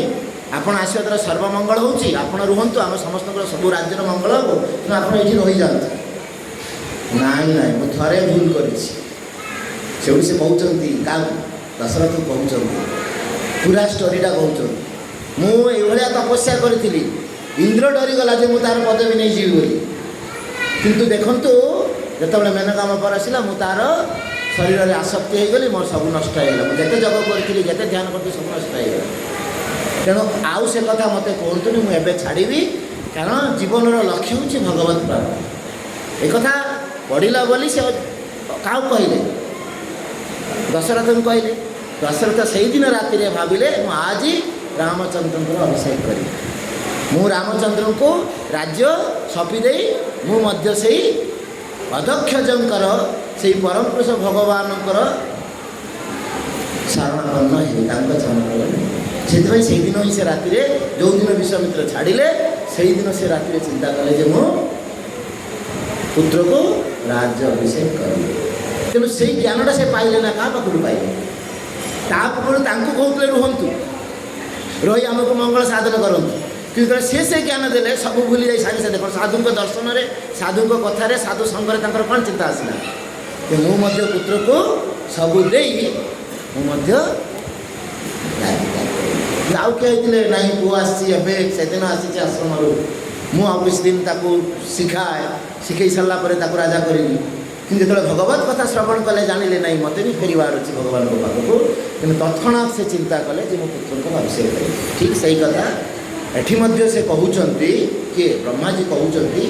आपण आसवा द्वारा सर्वमंगल होची आपण रुहतु आम समस्त सब राज्यर मंगल हो तेना आप ये रही जाते नाई नाई मु थे भूल कर से कहते क्या दशरथ कहते पूरा स्टोरीटा कहते मुझे तपस्या करी इंद्र डरीगला जे मुझे तार पदवी नहीं जीवी बोली किंतु देखु जो मेनका मो पर आसला मु तार शरीर में आसक्ति हो गली मोर सब नष्ट होगा मुझे जग करी जिते ध्यान करती सब नष्ट होगा तेणु आउ से कथा मत कहतुनि मुझे छाड़ी कारण जीवन लक्ष्य हूँ भगवत प्राप्त एक पढ़ला बोली से क्या कहले दशरथ को कहले दशरथ से दिन राति भाविले आज रामचंद्र अभिषेक करी मु रामचंद्र को राज्य सपीदे मुझे से अध्यक्ष जंकर से परम पुरुष भगवान शरणापन्न से दिन ही से राति जो दिन विश्वामित्र छाड़िले से दिन से राति चिंता कले जे मो पुत्र को राज्य अभिषेक करी तेणु से ज्ञानटा से पाइले ना क्या पाखु पाइले तापूर्व कहते रुहतु रही आमको मंगल साधन करूँ कि से ज्ञान देले सब भूली जाए सागे सागे देख साधु दर्शन में साधु कथार साधु संगे कौन चिंता आसला कि मुझे पुत्र को सबू दे आउ किए ना पुआ आसीदिन आसी आश्रम मुझे किसी दिन शिखाए शिखई सारापर राजा करी कि जो भगवत कथा श्रवण कले जानिले ना मत भी फेरबार अच्छे भगवान पाखक कि तत्क्षणात् से चिंता कले मो पुत्र को अभिषेक करें ठीक सही कथा एठी मध्य से कहते कि ब्रह्माजी कहते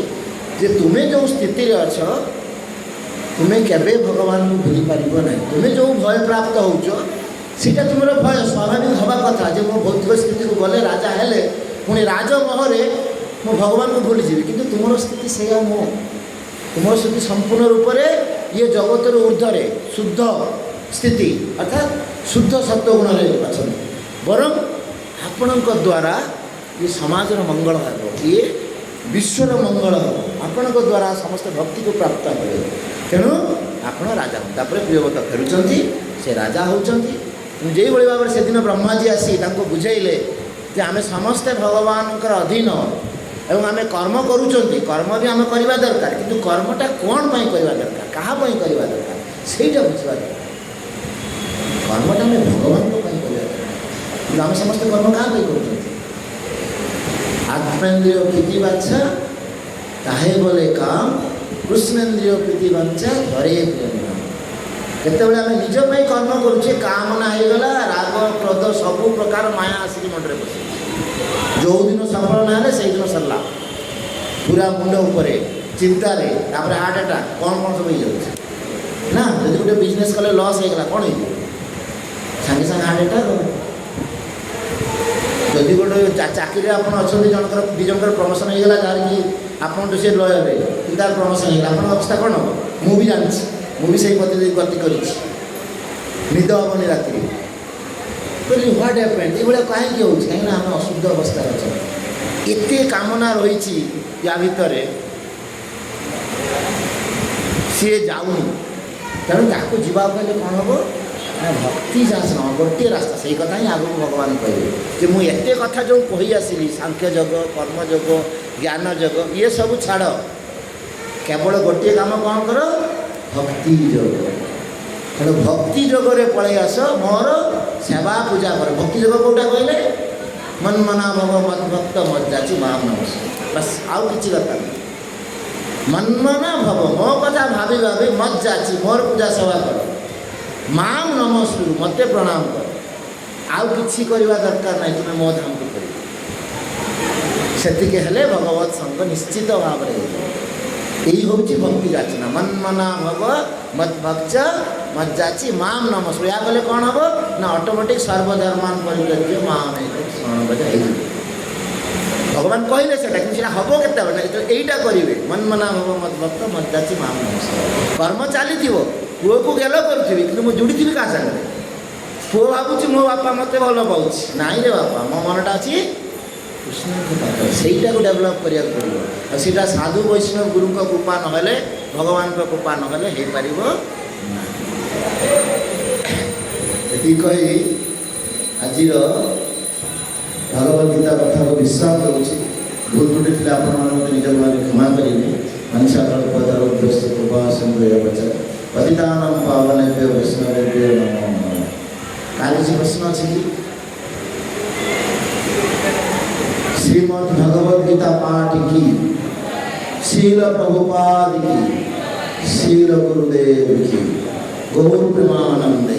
जे तुम्हें जो स्थिति अच्छ तुम्हें केवे भगवान को भूली पार ना तुम्हें जो भय प्राप्त हो ସେଇଟା ତୁମର ଭୟ ସ୍ୱାଭାବିକ ହେବା କଥା ଯେ ମୁଁ ଭୌତିକ ସ୍ଥିତିକୁ ଗଲେ ରାଜା ହେଲେ ପୁଣି ରାଜମହରେ ମୁଁ ଭଗବାନଙ୍କୁ ଭୁଲିଯିବି, କିନ୍ତୁ ତୁମର ସ୍ଥିତି ସେଇଆ ନୁହଁ। ତୁମର ସ୍ଥିତି ସମ୍ପୂର୍ଣ୍ଣ ରୂପରେ ଇଏ ଜଗତର ଉର୍ଦ୍ଧ୍ୱରେ ଶୁଦ୍ଧ ସ୍ଥିତି ଅର୍ଥାତ୍ ଶୁଦ୍ଧ ସତ୍ୱଗୁଣରେ ଅଛନ୍ତି। ବରଂ ଆପଣଙ୍କ ଦ୍ୱାରା ଇଏ ସମାଜର ମଙ୍ଗଳ ହେବ, ଇଏ ବିଶ୍ୱର ମଙ୍ଗଳ ହେବ, ଆପଣଙ୍କ ଦ୍ୱାରା ସମସ୍ତେ ଭକ୍ତିକୁ ପ୍ରାପ୍ତ ହେବେ। ତେଣୁ ଆପଣ ରାଜା ହୁଅନ୍ତୁ। ତାପରେ ପ୍ରିୟବ୍ରତ ଫେରୁଛନ୍ତି, ସେ ରାଜା ହେଉଛନ୍ତି। ଯେଉଁଭଳି ଭାବରେ ସେଦିନ ବ୍ରହ୍ମାଜୀ ଆସି ତାଙ୍କୁ ବୁଝେଇଲେ ଯେ ଆମେ ସମସ୍ତେ ଭଗବାନଙ୍କର ଅଧୀନ ଏବଂ ଆମେ କର୍ମ କରୁଛନ୍ତି, କର୍ମ ବି ଆମେ କରିବା ଦରକାର, କିନ୍ତୁ କର୍ମଟା କ'ଣ ପାଇଁ କରିବା ଦରକାର, କାହା ପାଇଁ କରିବା ଦରକାର ସେଇଟା ବୁଝିବା ଦରକାର। କର୍ମଟା ଆମେ ଭଗବାନଙ୍କ ପାଇଁ କରିବା ଦରକାର, କିନ୍ତୁ ଆମେ ସମସ୍ତେ କର୍ମ କାହା ପାଇଁ କରୁଛନ୍ତି? ଆତ୍ମେନ୍ଦ୍ରିୟ ପ୍ରୀତି ବାଚ୍ଛା ତାହେ ବୋଲେ କାମ, କୃଷ୍ଣେନ୍ଦ୍ରିୟ ପ୍ରୀତି ବାଚ୍ଛା ଧରେ ପ୍ରେମ। ଯେତେବେଳେ ଆମେ ନିଜ ପାଇଁ କର୍ମ କରୁଛେ, କାମନା ହେଇଗଲା, ରାଗ କ୍ରୋଧ ସବୁ ପ୍ରକାର ମାୟା ଆସିକି ମୁଣ୍ଡରେ ବସିଛି। ଯେଉଁଦିନ ସଫଳ ନ ହେଲେ ସେଇଦିନ ସରିଲା, ପୁରା ମୁଣ୍ଡ ଉପରେ ଚିନ୍ତାରେ, ତାପରେ ହାର୍ଟ ଆଟାକ୍, କ'ଣ ସବୁ ହେଇଯାଉଛି ନା। ଯଦି ଗୋଟେ ବିଜନେସ୍ କଲେ ଲସ୍ ହେଇଗଲା କ'ଣ ହେଇଯିବ? ସାଙ୍ଗେ ସାଙ୍ଗେ ହାର୍ଟ ଆଟାକ୍। ଯଦି ଗୋଟେ ଚାକିରିରେ ଆପଣ ଅଛନ୍ତି, ଜଣଙ୍କର ଦୁଇ ଜଣଙ୍କର ପ୍ରମୋସନ୍ ହେଇଗଲା, ଯାହାର କି ଆପଣଠୁ ସେ ଲ ହେବେ, କିନ୍ତୁ ତାର ପ୍ରମୋସନ୍ ହେଇଗଲା, ଆପଣଙ୍କ ଅବସ୍ଥା କ'ଣ ହେବ? ମୁଁ ବି ଜାଣିଛି, ମୁଁ ବି ସେଇ ଗତି କରିଛି, ନିଦ ହେବନି ରାତିରେ। କହିଲି ହ୍ୱାଟ୍ ହ୍ୟାପେଣ୍ଡ, ଏଇଭଳିଆ କାହିଁକି ହେଉଛି? କାହିଁକିନା ଆମେ ଅଶୁଦ୍ଧ ଅବସ୍ଥାରେ ଅଛନ୍ତି। ଏତେ କାମନା ରହିଛି ୟା ଭିତରେ, ସିଏ ଯାଉନି। ତେଣୁ ତାକୁ ଯିବାକୁ ହେଲେ କ'ଣ ହେବ ନା ଭକ୍ତି ଶାସନ ଗୋଟିଏ ରାସ୍ତା। ସେଇ କଥା ହିଁ ଆଗକୁ ଭଗବାନ କହିବେ ଯେ ମୁଁ ଏତେ କଥା ଯେଉଁ କହି ଆସିଲି, ସାଂଖ୍ୟ ଯୋଗ, କର୍ମଯୋଗ, ଜ୍ଞାନ ଯୋଗ, ଇଏ ସବୁ ଛାଡ଼, କେବଳ ଗୋଟିଏ କାମ କ'ଣ କର? ଭକ୍ତି ଯୋଗ। ତେଣୁ ଭକ୍ତି ଯୋଗରେ ପଳେଇ ଆସ, ମୋର ସେବା ପୂଜା କର। ଭକ୍ତି ଯୋଗ କେଉଁଟା କହିଲେ? ମନ୍ମନା ଭବ ମଦ୍ଭକ୍ତ ମଜ୍ଜାଚି ମାମ୍ ନମସ୍ତେ। ବାସ୍, ଆଉ କିଛି ଦରକାର ନାହିଁ। ମନ୍ମନା ଭବ, ମୋ କଥା ଭାବି ଭାବି ମଜ୍ଜାଚି, ମୋର ପୂଜା ସେବା କର। ମାମ୍ ନମସ୍କୁରୁ, ମୋତେ ପ୍ରଣାମ କର। ଆଉ କିଛି କରିବା ଦରକାର ନାହିଁ, ତୁମେ ମୋ ଧାମକୁ କରିବ। ସେତିକି ହେଲେ ଭଗବତ ସଙ୍ଗ ନିଶ୍ଚିତ ଭାବରେ ହେଇଯିବ। এই হচ্ছে ভক্তি যাচনা। মন্মনা ভব মদ্ভক্ত মজ্জাচি মাম নমস্কার। ଏହା କଲେ କ'ଣ ହେବ ନା ଅଟୋମେଟିକ୍ ସର୍ବଧର୍ମାନ ପରିତ୍ୟଜ୍ୟ ମାମ୍ ଏକଂ ଶରଣଂ ଭଜ ହେଇଯିବ। ଭଗବାନ କହିଲେ ସେଟା, କିନ୍ତୁ ସେଟା ହେବ କେତେବେଳେ ନା ଯେତେବେଳେ ଏଇଟା କରିବେ। ମନ୍ମନା ଭବ ମଦ୍ଭକ୍ତ ମଜ୍ଜାଚି ମାମ୍ ନମସ୍କାର। କର୍ମ ଚାଲିଥିବ, ପୁଅକୁ ଗେଲ କରୁଥିବି, କିନ୍ତୁ ମୁଁ ଯୋଡ଼ିଥିବି କାହା ସାଙ୍ଗରେ? ପୁଅ ଭାବୁଛି ମୋ ବାପା ମୋତେ ଭଲ ପାଉଛି, ନାଇଁ ରେ ବାପା, ମୋ ମନଟା ଅଛି କୃଷ୍ଣଙ୍କ ପାଖରେ। ସେଇଟାକୁ ଡେଭଲପ୍ କରିବାକୁ ପଡ଼ିବ। ଆଉ ସେଇଟା ସାଧୁ ବୈଷ୍ଣବ ଗୁରୁଙ୍କ କୃପା ନହେଲେ, ଭଗବାନଙ୍କ କୃପା ନହେଲେ ହେଇପାରିବ ନାହିଁ। ଏତିକି କହି ଆଜିର ଭଗବତ ଗୀତା କଥାକୁ ବିଶ୍ରାମ ଦେଉଛି। ଭୁଲ ତ୍ରୁଟି ଥିଲେ ଆପଣମାନେ ମୋତେ ନିଜ ମନରେ କ୍ଷମା କରିବେ। ମନସାକଳ୍ପତରୁ କୃପା ସିନ୍ଧୁ ପଚାର ପତିତାନାଂ ପାବନେଭ୍ୟୋ ବୈଷ୍ଣବେଭ୍ୟୋ ନମୋ ନମଃ। କାହାର କିଛି ପ୍ରଶ୍ନ ଅଛି କି? श्रीमद् भगवद गीता पाठ की, शील प्रभुपाद की, शील गुरुदेव की, गौर प्रेमानंदे।